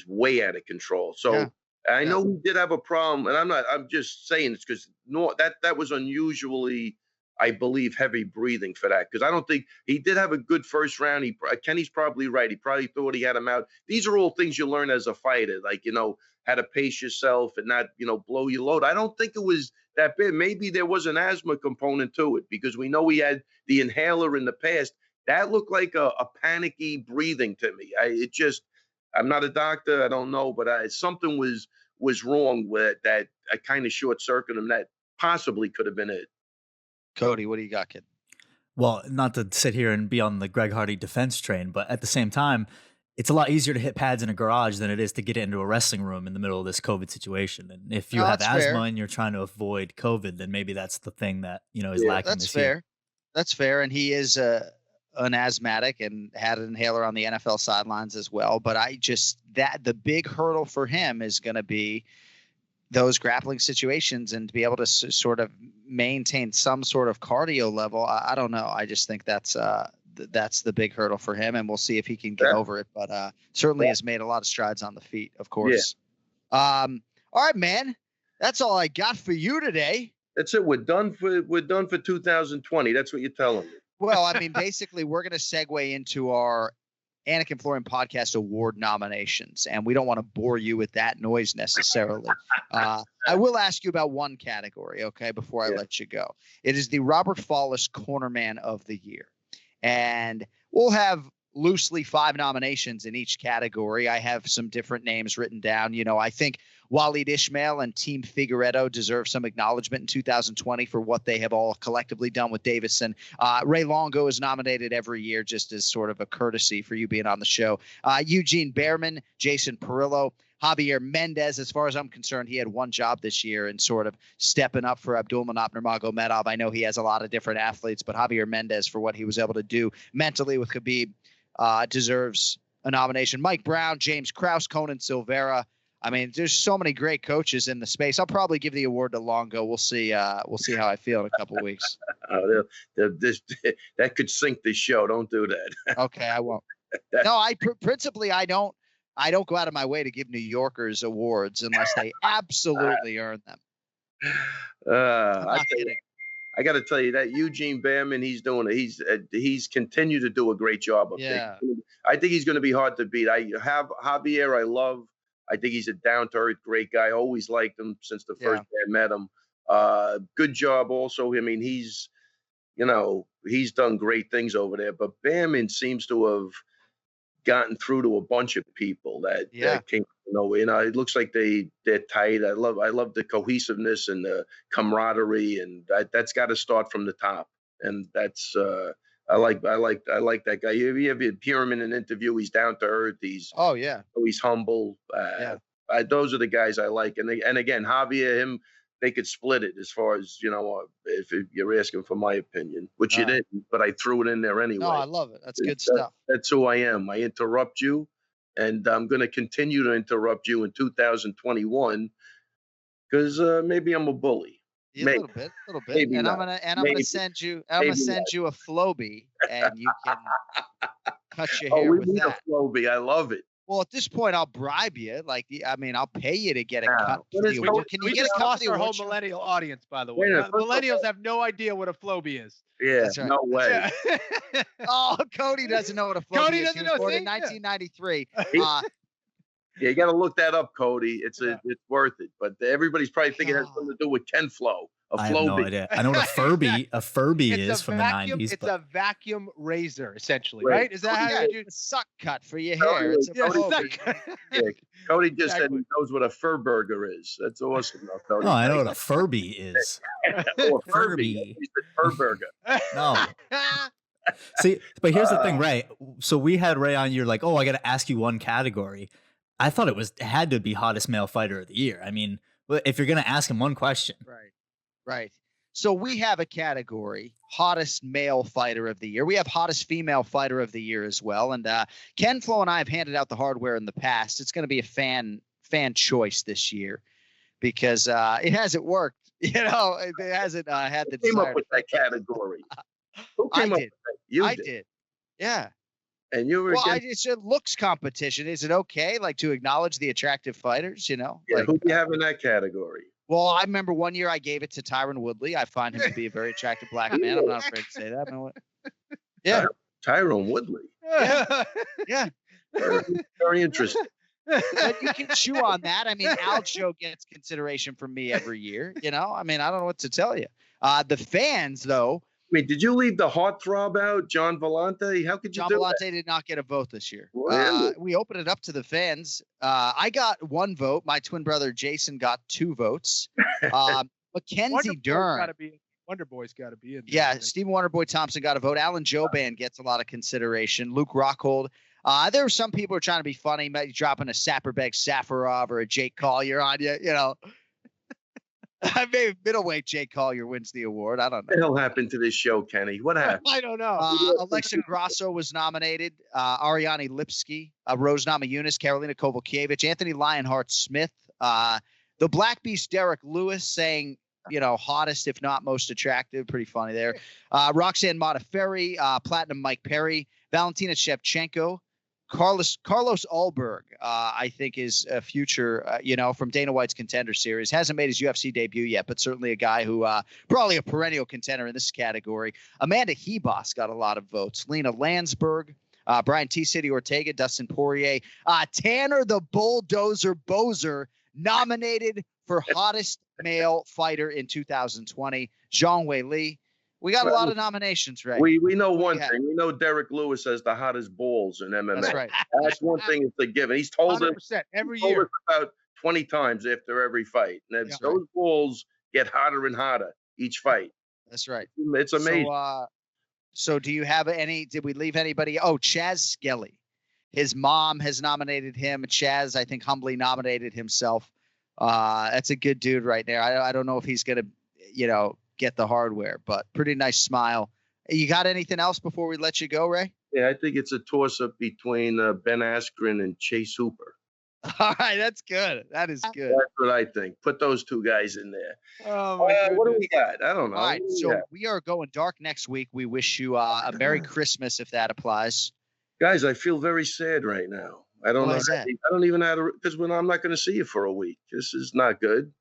way out of control. So I know he did have a problem, and I'm just saying it's because that was unusually, I believe, heavy breathing for that, because I don't think he did have a good first round. Kenny's probably right. He probably thought he had him out. These are all things you learn as a fighter, like, how to pace yourself and not, blow your load. I don't think it was that bad. Maybe there was an asthma component to it, because we know he had the inhaler in the past. That looked like a panicky breathing to me. I'm not a doctor. I don't know, but something was wrong with that. I kind of short circuited him. That possibly could have been it. Cody, what do you got, kid? Well, not to sit here and be on the Greg Hardy defense train, but at the same time, it's a lot easier to hit pads in a garage than it is to get into a wrestling room in the middle of this COVID situation. And if you have asthma and you're trying to avoid COVID, then maybe that's the thing that, is lacking this year. That's fair. And he is an asthmatic and had an inhaler on the NFL sidelines as well. But the big hurdle for him is going to be those grappling situations, and to be able to sort of maintain some sort of cardio level. I don't know. I just think that's the big hurdle for him, and we'll see if he can get over it. But certainly has made a lot of strides on the feet, of course. Yeah. All right, man. That's all I got for you today. That's it. We're done for 2020. That's what you're telling me. Well, I mean, basically, we're going to segue into our Anik and Florian Podcast Award nominations, and we don't want to bore you with that noise necessarily. I will ask you about one category, okay, before I let you go. It is the Robert Follis Cornerman of the Year, and we'll have loosely 5 nominations in each category. I have some different names written down. I think Waleed Ismail and Team Figueredo deserve some acknowledgement in 2020 for what they have all collectively done with Davison. Ray Longo is nominated every year just as sort of a courtesy for you being on the show. Eugene Behrman, Jason Perillo, Javier Mendez. As far as I'm concerned, he had one job this year in sort of stepping up for Abdulmanap Nurmagomedov. I know he has a lot of different athletes, but Javier Mendez, for what he was able to do mentally with Khabib, deserves a nomination. Mike Brown, James Krause, Conan Silveira. I mean, there's so many great coaches in the space. I'll probably give the award to Longo. We'll see. We'll see how I feel in a couple of weeks. That could sink this show. Don't do that. Okay, I won't. No, principally I don't go out of my way to give New Yorkers awards unless they absolutely earn them. I got to tell you that Eugene Behrman, he's continued to do a great job up there. I think he's going to be hard to beat. I have Javier. I love. I think he's a down-to-earth, great guy. Always liked him since the first day I met him. Good job also. I mean, he's done great things over there. But Behrman seems to have gotten through to a bunch of people that came from nowhere. It looks like they're tight. I love the cohesiveness and the camaraderie, and that's got to start from the top. And that's I like that guy. You hear him in an interview, he's down to earth. He's humble. Those are the guys I like. And again, Javier, they could split it as far as, if you're asking for my opinion, which you didn't, but I threw it in there anyway. No, I love it. That's good stuff. That's who I am. I interrupt you, and I'm going to continue to interrupt you in 2021 because maybe I'm a bully. A little bit. Maybe and not. I'm gonna send you a Flowbee, and you can cut your hair with that. A Flowbee, I love it. Well, at this point, I'll bribe you. I'll pay you to get a cut. Can you get a cut for our whole millennial audience, by the way? Millennials have no idea what a Flowbee is. Yeah, right. No way. Oh, Cody doesn't know what a Flowbee is. He was born in 1993. Yeah, you got to look that up, Cody. It's worth it. But everybody's probably thinking it has something to do with Ken Flo. I have no idea. I know what a Furby is from the 90s. It's a vacuum razor, essentially, right? Is that how you do? A suck cut for your hair. Cody just said he knows what a fur burger is. That's awesome, though, Cody. No, I know what a Furby is. A Furby. He's a fur burger. No. See, but here's the thing, Ray. So we had Ray on. You're like, oh, I got to ask you one category. I thought it had to be hottest male fighter of the year. I mean, if you're going to ask him one question. Right. So we have a category, hottest male fighter of the year. We have hottest female fighter of the year as well. And Ken, Flo, and I have handed out the hardware in the past. It's going to be a fan choice this year because it hasn't worked. It hasn't had the Who came desire. up with that category? Who came up with that? You did. Yeah. And you were it's a looks competition. Is it okay, like, to acknowledge the attractive fighters? Yeah, like, who do you have in that category? Well, I remember one year I gave it to Tyron Woodley. I find him to be a very attractive black man. I'm not afraid to say that. Yeah. Tyrone Woodley. Yeah. Very interesting. But you can chew on that. I mean, Aljo gets consideration from me every year. I mean, I don't know what to tell you. The fans, though. Wait, did you leave the heartthrob out, John Vellante? How could you John do Vellante that? did not get a vote this year. Really? We opened it up to the fans. I got 1 vote. My twin brother Jason got 2 votes. Mackenzie Dern. Wonderboy's got to be in there. Yeah, Stephen Wonderboy Thompson got a vote. Alan Joban gets a lot of consideration. Luke Rockhold. There were some people who are trying to be funny, maybe dropping a Sapperbeg Safarov or a Jake Collier on you. Maybe middleweight Jake Collier wins the award. I don't know. What the hell happened to this show, Kenny? What happened? I don't know. Alexa Grasso was nominated. Ariane Lipsky, Rose Namajunas, Karolina Kowalkiewicz, Anthony Lionheart Smith, the Black Beast Derek Lewis saying, hottest, if not most attractive. Pretty funny there. Roxanne Modafferi, Platinum Mike Perry, Valentina Shevchenko, Carlos Ulberg, I think, is a future, from Dana White's Contender Series. Hasn't made his UFC debut yet, but certainly a guy who probably a perennial contender in this category. Amanda Hebos got a lot of votes. Lena Landsberg, Brian T. City Ortega, Dustin Poirier, Tanner the Bulldozer Bozer nominated for hottest male fighter in 2020. Zhang Wei Li. We got a lot of nominations, right? We know one thing. We know Derek Lewis has the hottest balls in MMA. That's right. That's one thing it's a given. He's told us every year about 20 times after every fight. And those balls get hotter and hotter each fight. That's right. It's amazing. So do you have did we leave anybody? Oh, Chaz Skelly. His mom has nominated him. Chaz, I think, humbly nominated himself. That's a good dude right there. I don't know if he's going to, get the hardware, but pretty nice smile. You got anything else before we let you go, Ray? Yeah, I think it's a toss-up between Ben Askren and Chase Hooper. All right, that's good. That is good. That's what I think. Put those 2 guys in there. Oh, what do we got? I don't know. All right, so we are going dark next week. We wish you a Merry Christmas if that applies. Guys, I feel very sad right now. I don't know. I don't even know how to, because I'm not going to see you for a week. This is not good.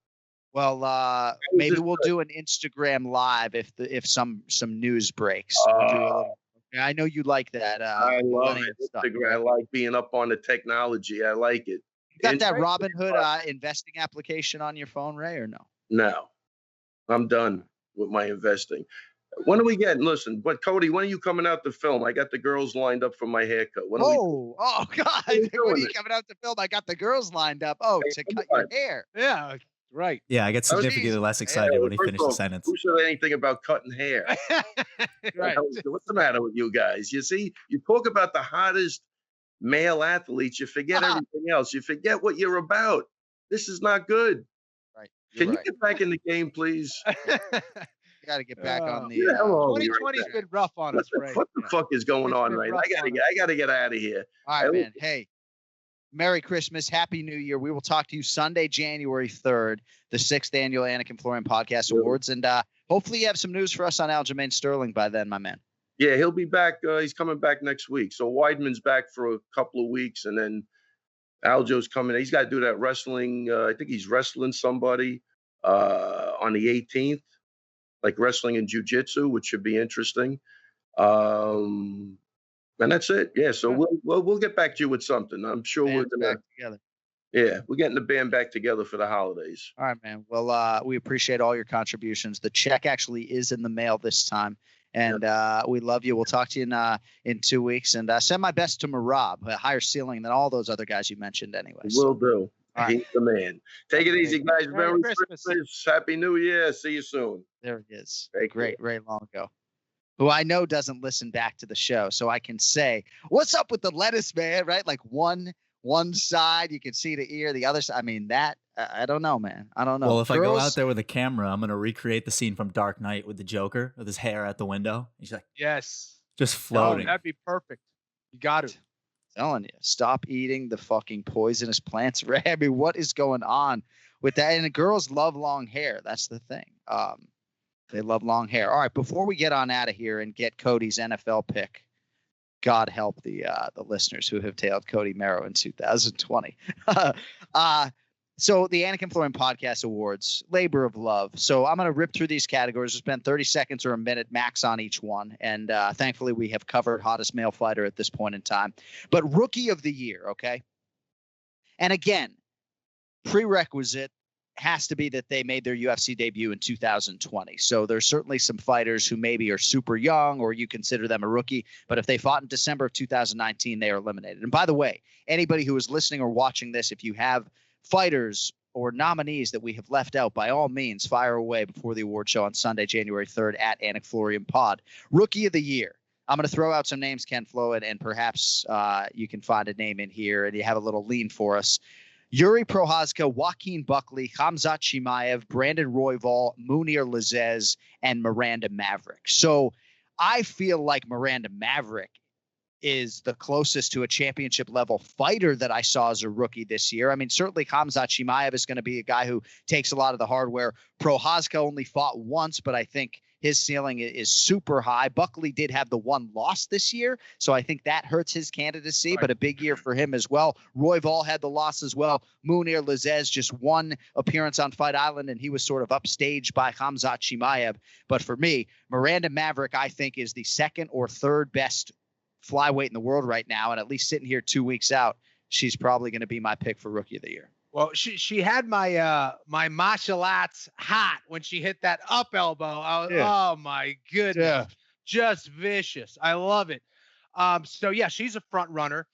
Well, maybe we'll do an Instagram live if some news breaks. I know you like that. I love it. Instagram. I like being up on the technology. I like it. You got that Robinhood investing application on your phone, Ray, or no? No, I'm done with my investing. When are we getting? Listen, but Cody, when are you coming out to film? I got the girls lined up for my haircut. God! When are you coming out to film? I got the girls lined up. To cut your hair. Yeah. Right. Yeah, I get significantly less excited when he finished the sentence. Who said anything about cutting hair? Right. What's the matter with you guys? You see, you talk about the hottest male athletes, you forget everything else. You forget what you're about. This is not good. Right. Can you get back in the game, please? You got to get back on the. 2020's been rough on us, right? What the fuck is going on right now? I gotta get out of here. All right, man. Hey. Merry Christmas. Happy New Year. We will talk to you Sunday, January 3rd, the 6th annual Anik and Florian Podcast Awards. And hopefully you have some news for us on Aljamain Sterling by then, my man. Yeah, he'll be back. He's coming back next week. So Weidman's back for a couple of weeks, and then Aljo's coming. He's got to do that wrestling. I think he's wrestling somebody on the 18th, like wrestling and jiu-jitsu, which should be interesting. And that's it. Yeah. So we'll get back to you with something. I'm sure we're gonna back together. Yeah, we're getting the band back together for the holidays. All right, man. Well, we appreciate all your contributions. The check actually is in the mail this time, and we love you. We'll talk to you in 2 weeks, and send my best to Marab, a higher ceiling than all those other guys you mentioned, anyway. Will do. He's the man. Take it easy, guys. Merry Christmas. Happy New Year. See you soon. There he is. Great, Ray Longo, who I know doesn't listen back to the show, so I can say, "What's up with the lettuce, man?" Right, like one side you can see the ear, the other side. I mean, that I don't know, man. I don't know. Well, if I go out there with a camera, I'm gonna recreate the scene from Dark Knight with the Joker with his hair at the window. He's like, yes, just floating. that'd be perfect. You got it. Telling you, stop eating the fucking poisonous plants, Ray. I mean, what is going on with that? And the girls love long hair. That's the thing. They love long hair. All right, before we get on out of here and get Cody's NFL pick, God help the listeners who have tailed Cody Merrow in 2020. So the Anik and Florian Podcast Awards, labor of love. So I'm going to rip through these categories. We'll spend 30 seconds or a minute max on each one. And thankfully, we have covered hottest male fighter at this point in time. But rookie of the year, okay? And again, prerequisite has to be that they made their UFC debut in 2020. So there's certainly some fighters who maybe are super young or you consider them a rookie. But if they fought in December of 2019, they are eliminated. And by the way, anybody who is listening or watching this, if you have fighters or nominees that we have left out, by all means, fire away before the award show on Sunday, January 3rd at Anik Florian Pod. Rookie of the year. I'm going to throw out some names, Ken Flowett, and perhaps you can find a name in here and you have a little lean for us. Yuri Prochazka, Joaquin Buckley, Khamzat Chimaev, Brandon Royval, Munir Lazzez, and Miranda Maverick. So I feel like Miranda Maverick is the closest to a championship level fighter that I saw as a rookie this year. I mean, certainly Khamzat Chimaev is going to be a guy who takes a lot of the hardware. Prochazka only fought once, but I think his ceiling is super high. Buckley did have the one loss this year, so I think that hurts his candidacy, right. But a big year for him as well. Royval had the loss as well. Munir Lazzez just one appearance on Fight Island, and he was sort of upstaged by Khamzat Chimaev. But for me, Miranda Maverick, I think, is the second or third best flyweight in the world right now, and at least sitting here 2 weeks out, she's probably going to be my pick for rookie of the year. Well, she had my my martial arts hot when she hit that up elbow. Oh my goodness, just vicious. I love it. So yeah, she's a front runner,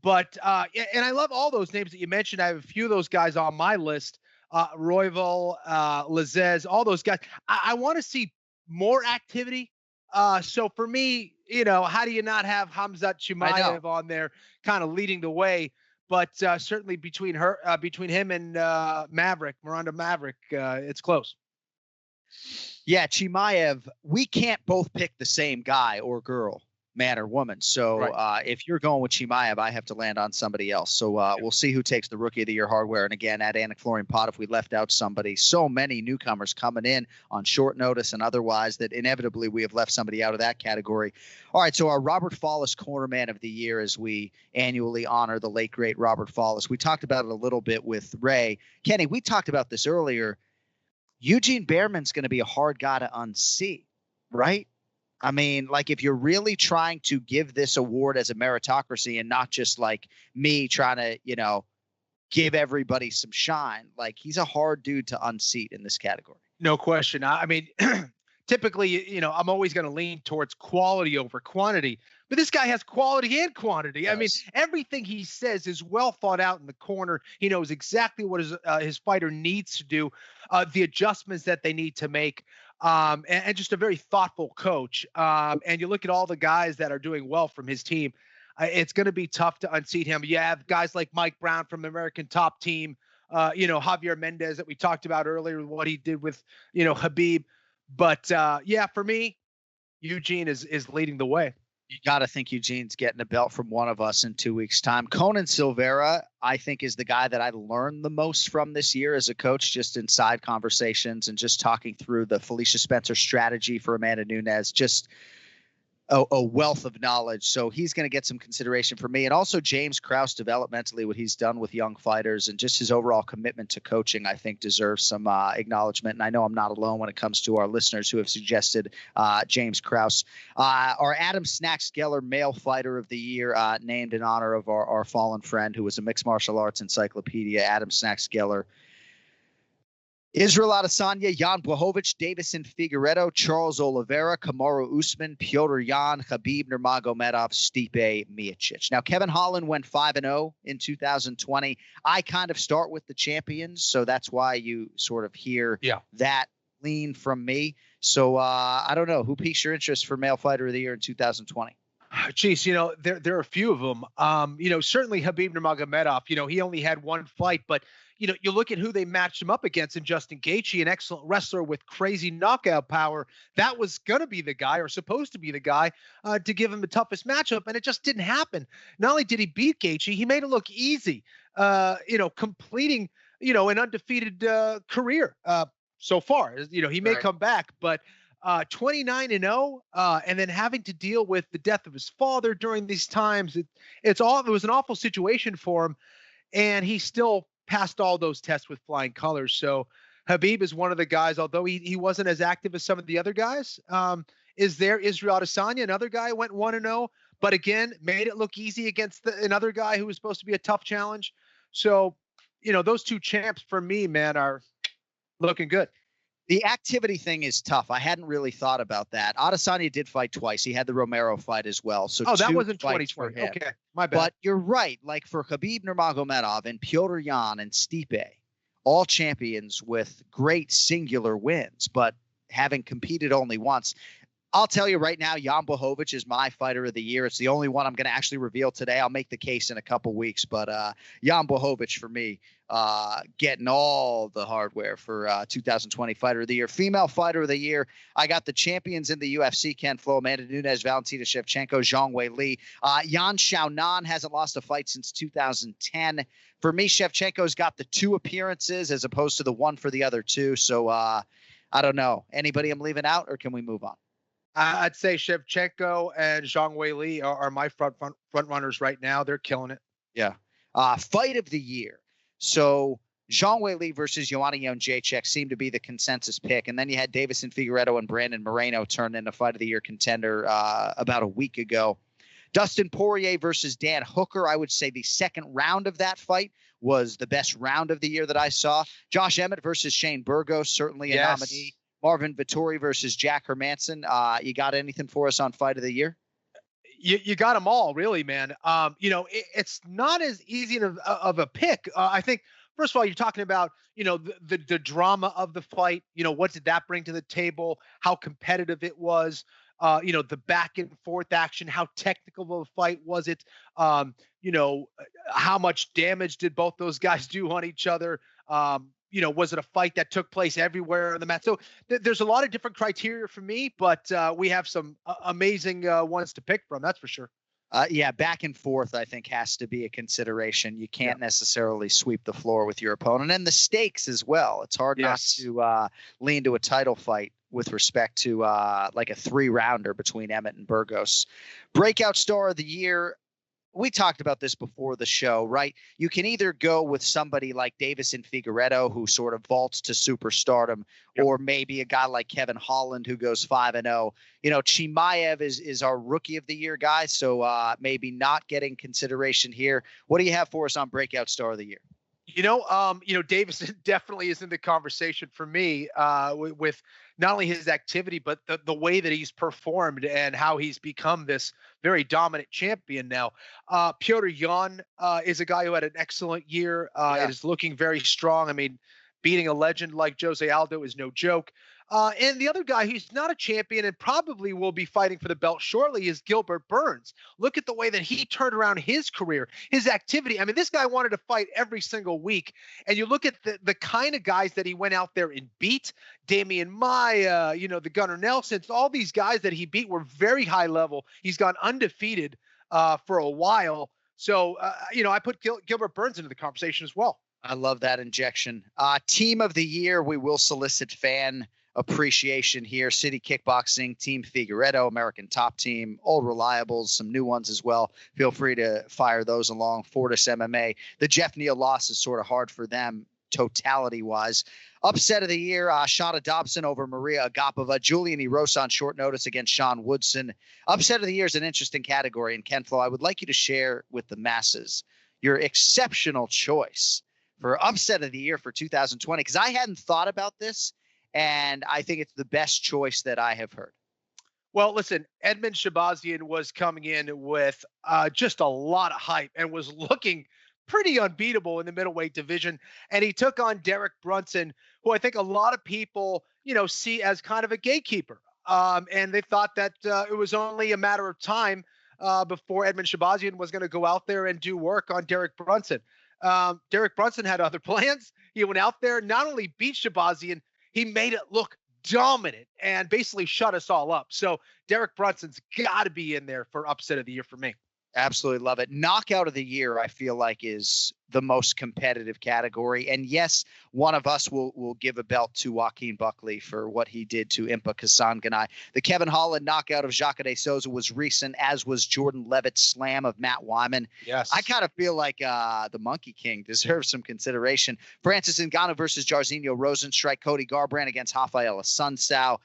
but and I love all those names that you mentioned. I have a few of those guys on my list. Royval, Lazzez, all those guys. I want to see more activity. So for me, how do you not have Khamzat Chimaev on there kind of leading the way? But certainly between him and Miranda Maverick, it's close. Yeah, Chimaev, we can't both pick the same guy or girl, man or woman. So right. If you're going with Chimaev, I have to land on somebody else. So we'll see who takes the Rookie of the Year hardware. And again, at Anik Florian Pod, if we left out somebody, so many newcomers coming in on short notice and otherwise that inevitably we have left somebody out of that category. All right, so our Robert Follis Cornerman of the Year, as we annually honor the late, great Robert Follis. We talked about it a little bit with Ray. Kenny, we talked about this earlier. Eugene Behrman's going to be a hard guy to unseat, right? I mean, like if you're really trying to give this award as a meritocracy and not just like me trying to, give everybody some shine, like he's a hard dude to unseat in this category. No question. I mean, typically, I'm always going to lean towards quality over quantity, but this guy has quality and quantity. Yes. I mean, everything he says is well thought out in the corner. He knows exactly what his fighter needs to do, the adjustments that they need to make. And just a very thoughtful coach. And you look at all the guys that are doing well from his team, it's going to be tough to unseat him. You have guys like Mike Brown from the American Top Team, Javier Mendez that we talked about earlier, what he did with, Habib. But for me, Eugene is leading the way. You got to think Eugene's getting a belt from one of us in 2 weeks' time. Conan Silveira, I think, is the guy that I learned the most from this year as a coach, just in side conversations and just talking through the Felicia Spencer strategy for Amanda Nunes. Just a wealth of knowledge. So he's going to get some consideration for me. And also James Krause developmentally, what he's done with young fighters and just his overall commitment to coaching, I think deserves some acknowledgement. And I know I'm not alone when it comes to our listeners who have suggested James Krause. Our Adam Snacks Geller Male Fighter of the Year, named in honor of our fallen friend who was a mixed martial arts encyclopedia, Adam Snacks Geller. Israel Adesanya, Jan Blachowicz, Davison Figueiredo, Charles Oliveira, Kamaru Usman, Piotr Jan, Khabib Nurmagomedov, Stipe Miocic. Now, Kevin Holland went 5-0 in 2020. I kind of start with the champions, so that's why you sort of hear that lean from me. So I don't know. Who piques your interest for Male Fighter of the Year in 2020? Geez, there are a few of them. Certainly Khabib Nurmagomedov, he only had one fight, but you look at who they matched him up against in Justin Gaethje, an excellent wrestler with crazy knockout power. That was going to be the guy, or supposed to be the guy, to give him the toughest matchup, and it just didn't happen. Not only did he beat Gaethje, he made it look easy, completing, an undefeated career so far. He may come back, but 29-0, and then having to deal with the death of his father during these times. It was an awful situation for him, and he still passed all those tests with flying colors. So Khabib is one of the guys, although he wasn't as active as some of the other guys. Israel Adesanya, another guy, went 1-0, but again, made it look easy against another guy who was supposed to be a tough challenge. So, those two champs for me, man, are looking good. The activity thing is tough. I hadn't really thought about that. Adesanya did fight twice. He had the Romero fight as well. So that wasn't 2020. Okay, my bad. But you're right. Like for Khabib Nurmagomedov and Petr Yan and Stipe, all champions with great singular wins, but having competed only once. I'll tell you right now, Jan Blachowicz is my fighter of the year. It's the only one I'm going to actually reveal today. I'll make the case in a couple weeks, but Jan Blachowicz for me, getting all the hardware for 2020 fighter of the year. Female fighter of the year, I got the champions in the UFC, Ken Flo, Amanda Nunes, Valentina Shevchenko, Zhang Weili. Yan Xiaonan hasn't lost a fight since 2010. For me, Shevchenko's got the 2 appearances as opposed to the 1 for the other 2. So I don't know. Anybody I'm leaving out, or can we move on? I'd say Shevchenko and Zhang Weili are my front runners right now. They're killing it. Yeah. Fight of the year. So Zhang Weili versus Joanna Jędrzejczyk seemed to be the consensus pick. And then you had Davison Figueiredo and Brandon Moreno turn into fight of the year contender about a week ago. Dustin Poirier versus Dan Hooker. I would say the second round of that fight was the best round of the year that I saw. Josh Emmett versus Shane Burgos, certainly a nominee. Marvin Vettori versus Jack Hermanson. You got anything for us on fight of the year? You got them all, really, man. It's not as easy of a pick. I think, first of all, you're talking about, the drama of the fight. What did that bring to the table? How competitive it was. The back and forth action. How technical of a fight was it? How much damage did both those guys do on each other? Was it a fight that took place everywhere on the mat? So there's a lot of different criteria for me, but we have some amazing ones to pick from. That's for sure. Back and forth, I think, has to be a consideration. You can't necessarily sweep the floor with your opponent, and the stakes as well. It's hard not to lean to a title fight with respect to like a 3-rounder between Emmett and Burgos. Breakout star of the year. We talked about this before the show, right? You can either go with somebody like Davison Figueiredo, who sort of vaults to superstardom, or maybe a guy like Kevin Holland, who goes 5-0. Chimaev is our rookie of the year guy, so maybe not getting consideration here. What do you have for us on breakout star of the year? Davison definitely is in the conversation for me with not only his activity, but the way that he's performed and how he's become this very dominant champion now. Petr Yan is a guy who had an excellent year. It is looking very strong. I mean, beating a legend like Jose Aldo is no joke. And the other guy who's not a champion and probably will be fighting for the belt shortly is Gilbert Burns. Look at the way that he turned around his career, his activity. I mean, this guy wanted to fight every single week. And you look at the kind of guys that he went out there and beat, Damian Maia, the Gunnar Nelsons, all these guys that he beat were very high level. He's gone undefeated for a while. So, I put Gilbert Burns into the conversation as well. I love that injection. Team of the year, we will solicit fan appreciation here. City Kickboxing, Team Figueiredo, American Top Team, Old Reliables, some new ones as well. Feel free to fire those along. Fortis MMA. The Jeff Neal loss is sort of hard for them totality-wise. Upset of the year, Shada Dobson over Maria Agapova. Julian Erosa on short notice against Sean Woodson. Upset of the year is an interesting category. And Ken Flo, I would like you to share with the masses your exceptional choice for upset of the year for 2020, because I hadn't thought about this, and I think it's the best choice that I have heard. Well, listen, Edmund Shabazian was coming in with just a lot of hype and was looking pretty unbeatable in the middleweight division. And he took on Derek Brunson, who I think a lot of people, see as kind of a gatekeeper. And they thought that it was only a matter of time before Edmund Shabazian was going to go out there and do work on Derek Brunson. Derek Brunson had other plans. He went out there, not only beat Shabazian, he made it look dominant and basically shut us all up. So Derek Brunson's got to be in there for upset of the year for me. Absolutely love it. Knockout of the year, I feel like, is the most competitive category. And yes, one of us will give a belt to Joaquin Buckley for what he did to Impa Kasanganay. The Kevin Holland knockout of Jacare de Souza was recent, as was Jordan Levitt's slam of Matt Wyman. Yes. I kind of feel like the Monkey King deserves some consideration. Francis Ngannou versus Jairzinho Rozenstruik, Cody Garbrandt against Rafael Assunção.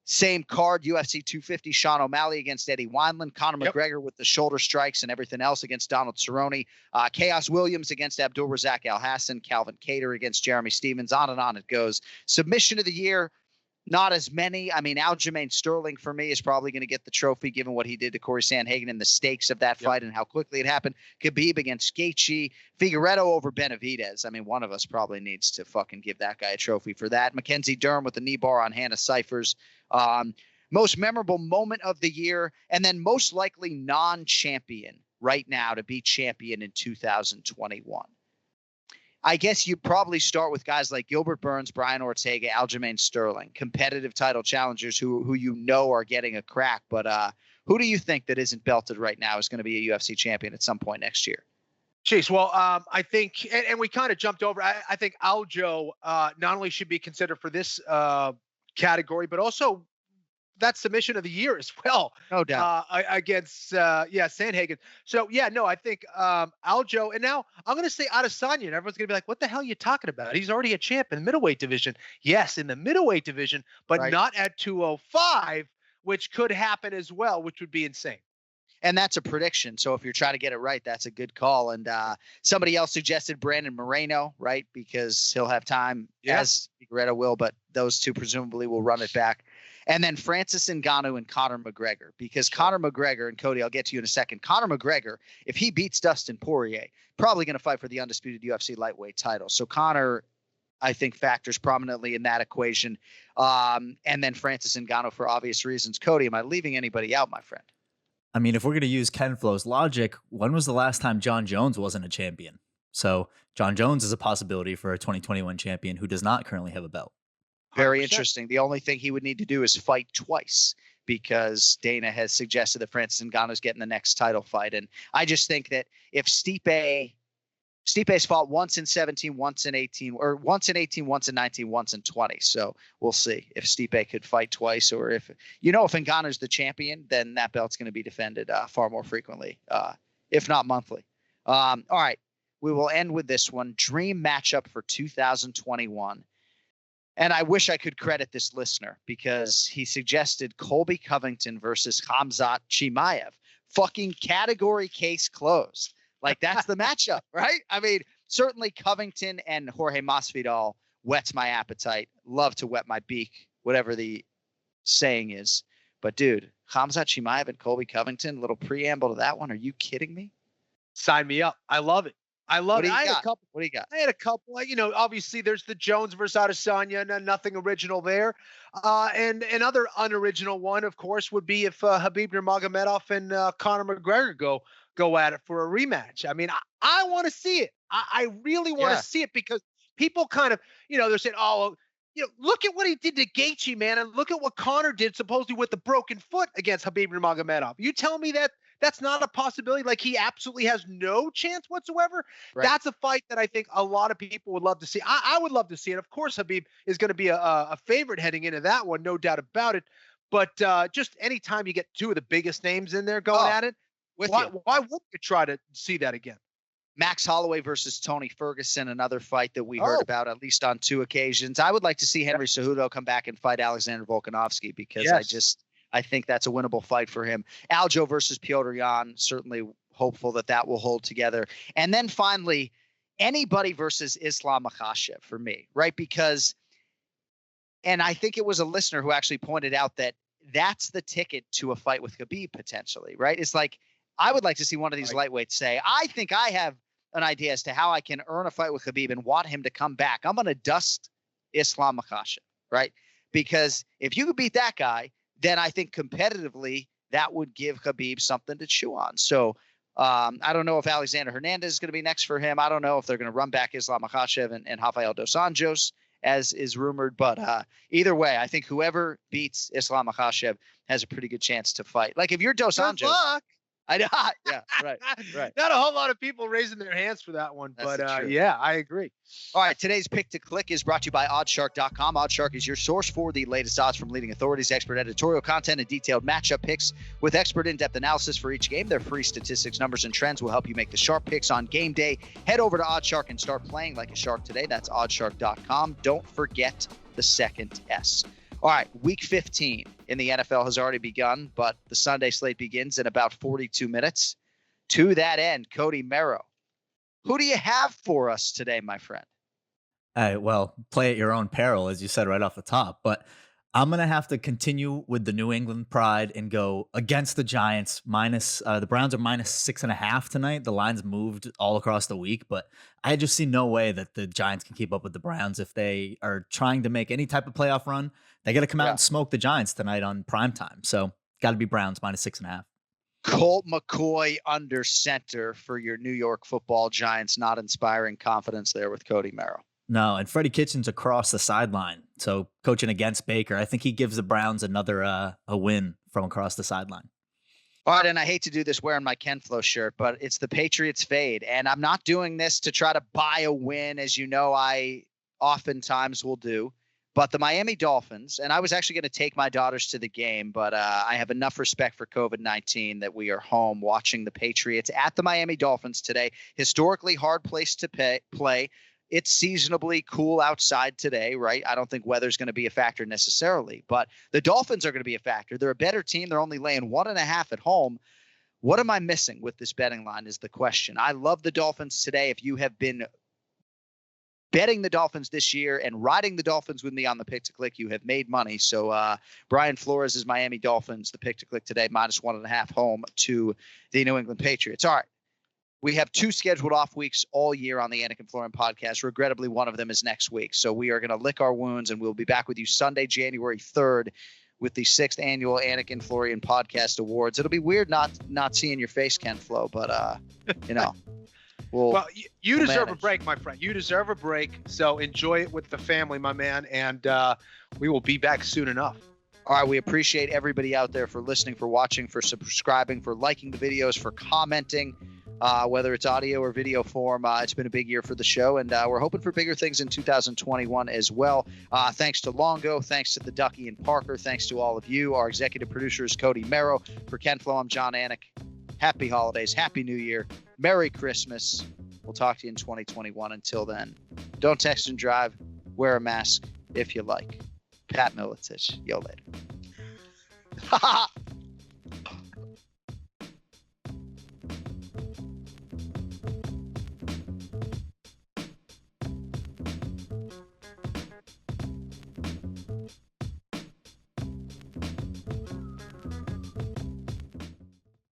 Same card, UFC 250, Sean O'Malley against Eddie Wineland, Conor McGregor with the shoulder strikes and everything else against Donald Cerrone, Chaos Williams against Abdul Razak Al Hassan, Calvin Kattar against Jeremy Stevens, on and on it goes. Submission of the year, not as many. I mean, Aljamain Sterling for me is probably going to get the trophy given what he did to Corey Sandhagen and the stakes of that fight and how quickly it happened. Khabib against Gaethje, Figueiredo over Benavidez. I mean, one of us probably needs to fucking give that guy a trophy for that. Mackenzie Dern with the knee bar on Hannah Cifers. Most memorable moment of the year, and then most likely non-champion right now to be champion in 2021. I guess you probably start with guys like Gilbert Burns, Brian Ortega, Aljamain Sterling, competitive title challengers who you know are getting a crack. But who do you think that isn't belted right now is going to be a UFC champion at some point next year? Jeez, well, I think, and we kind of jumped over. I think Aljo not only should be considered for this category, but also that submission of the year as well. No doubt. Against Sandhagen. So I think Aljo, and now I'm going to say Adesanya, and everyone's going to be like, what the hell are you talking about? He's already a champ in the middleweight division. Yes, in the middleweight division, but not at 205, which could happen as well, which would be insane. And that's a prediction. So if you're trying to get it right, that's a good call. And somebody else suggested Brandon Moreno, right? Because he'll have time, as Figueiredo will, but those two presumably will run it back. And then Francis Ngannou and Conor McGregor, because Conor McGregor, and Cody, I'll get to you in a second. Conor McGregor, if he beats Dustin Poirier, probably going to fight for the undisputed UFC lightweight title. So Conor, I think, factors prominently in that equation. And then Francis Ngannou for obvious reasons. Cody, am I leaving anybody out, my friend? I mean, if we're going to use Ken Flo's logic, when was the last time John Jones wasn't a champion? So John Jones is a possibility for a 2021 champion who does not currently have a belt. Very 100%. Interesting. The only thing he would need to do is fight twice, because Dana has suggested that Francis Ngannou's getting the next title fight. And I just think that if Stipe's fought once in 17, once in 18, or once in 18, once in 19, once in 20. So we'll see if Stipe could fight twice, or if Ngannou's the champion, then that belt's going to be defended far more frequently, if not monthly. All right. We will end with this one. Dream matchup for 2021. And I wish I could credit this listener, because he suggested Colby Covington versus Khamzat Chimaev. Fucking category case closed. Like, that's the matchup, right? I mean, certainly Covington and Jorge Masvidal whets my appetite. Love to wet my beak, whatever the saying is. But, dude, Khamzat Chimaev and Colby Covington, little preamble to that one. Are you kidding me? Sign me up. I love it. What do you got? What do you got? I had a couple. Obviously there's the Jones versus Adesanya, and nothing original there. And another unoriginal one, of course, would be if Khabib Nurmagomedov and Conor McGregor go at it for a rematch. I mean, I want to see it. I really want to see it, because people kind of, they're saying, look at what he did to Gaethje, man, and look at what Conor did supposedly with the broken foot against Khabib Nurmagomedov. You tell me that that's not a possibility? Like, he absolutely has no chance whatsoever? Right. That's a fight that I think a lot of people would love to see. I would love to see it. Of course, Khabib is going to be a favorite heading into that one, no doubt about it. But just anytime you get two of the biggest names in there going at it, why wouldn't you try to see that again? Max Holloway versus Tony Ferguson, another fight that we heard about at least on two occasions. I would like to see Henry Cejudo come back and fight Alexander Volkanovski, because I think that's a winnable fight for him. Aljo versus Piotr Jan, certainly hopeful that will hold together. And then finally, anybody versus Islam Makhachev for me, right? Because, and I think it was a listener who actually pointed out that that's the ticket to a fight with Khabib potentially, right? It's like, I would like to see one of these lightweights say, I think I have an idea as to how I can earn a fight with Khabib and want him to come back. I'm going to dust Islam Makhachev, right? Because if you could beat that guy, then I think competitively that would give Khabib something to chew on. So I don't know if Alexander Hernandez is going to be next for him. I don't know if they're going to run back Islam Makhachev and Rafael Dos Anjos, as is rumored. But either way, I think whoever beats Islam Makhachev has a pretty good chance to fight. Like if you're Dos Anjos. Luck. I know. Yeah, right. Not a whole lot of people raising their hands for that one, but yeah, I agree. All right, today's Pick to Click is brought to you by Oddshark.com. Oddshark is your source for the latest odds from leading authorities, expert editorial content, and detailed matchup picks with expert in-depth analysis for each game. Their free statistics, numbers, and trends will help you make the sharp picks on game day. Head over to Oddshark and start playing like a shark today. That's Oddshark.com. Don't forget the second S. All right, week 15 in the NFL has already begun, but the Sunday slate begins in about 42 minutes. To that end, Cody Merrow, who do you have for us today, my friend? Well, play at your own peril, as you said right off the top. But I'm going to have to continue with the New England pride and go against the Giants. The Browns are -6.5 tonight. The line's moved all across the week, but I just see no way that the Giants can keep up with the Browns if they are trying to make any type of playoff run. They got to come out and smoke the Giants tonight on primetime. So got to be Browns -6.5. Colt McCoy under center for your New York Football Giants. Not inspiring confidence there with Cody Merrow. No, and Freddie Kitchens across the sideline. So coaching against Baker, I think he gives the Browns another a win from across the sideline. All right, and I hate to do this wearing my Ken Flo shirt, but it's the Patriots fade. And I'm not doing this to try to buy a win, as you know I oftentimes will do. But the Miami Dolphins, and I was actually going to take my daughters to the game, but I have enough respect for COVID-19 that we are home watching the Patriots at the Miami Dolphins today. Historically hard place to play. It's seasonably cool outside today, right? I don't think weather's going to be a factor necessarily, but the Dolphins are going to be a factor. They're a better team. They're only laying 1.5 at home. What am I missing with this betting line is the question. I love the Dolphins today. If you have been betting the Dolphins this year and riding the Dolphins with me on the Pick to Click, you have made money. So Brian Flores is Miami Dolphins, the Pick to Click today, -1.5 home to the New England Patriots. All right. We have 2 scheduled off weeks all year on the Anik and Florian podcast. Regrettably, one of them is next week. So we are going to lick our wounds, and we'll be back with you Sunday, January 3rd with the 6th annual Anik and Florian Podcast Awards. It'll be weird not seeing your face, Ken Flo, but, you know. Well, you deserve a break, my friend. You deserve a break. So enjoy it with the family, my man. And we will be back soon enough. All right. We appreciate everybody out there for listening, for watching, for subscribing, for liking the videos, for commenting, whether it's audio or video form. It's been a big year for the show, and we're hoping for bigger things in 2021 as well. Thanks to Longo. Thanks to the Ducky and Parker. Thanks to all of you. Our executive producer is Cody Merrow. For Ken Flo, I'm John Anik. Happy holidays. Happy New Year. Merry Christmas. We'll talk to you in 2021. Until then, don't text and drive. Wear a mask if you like. Pat Miletich. Yo, later.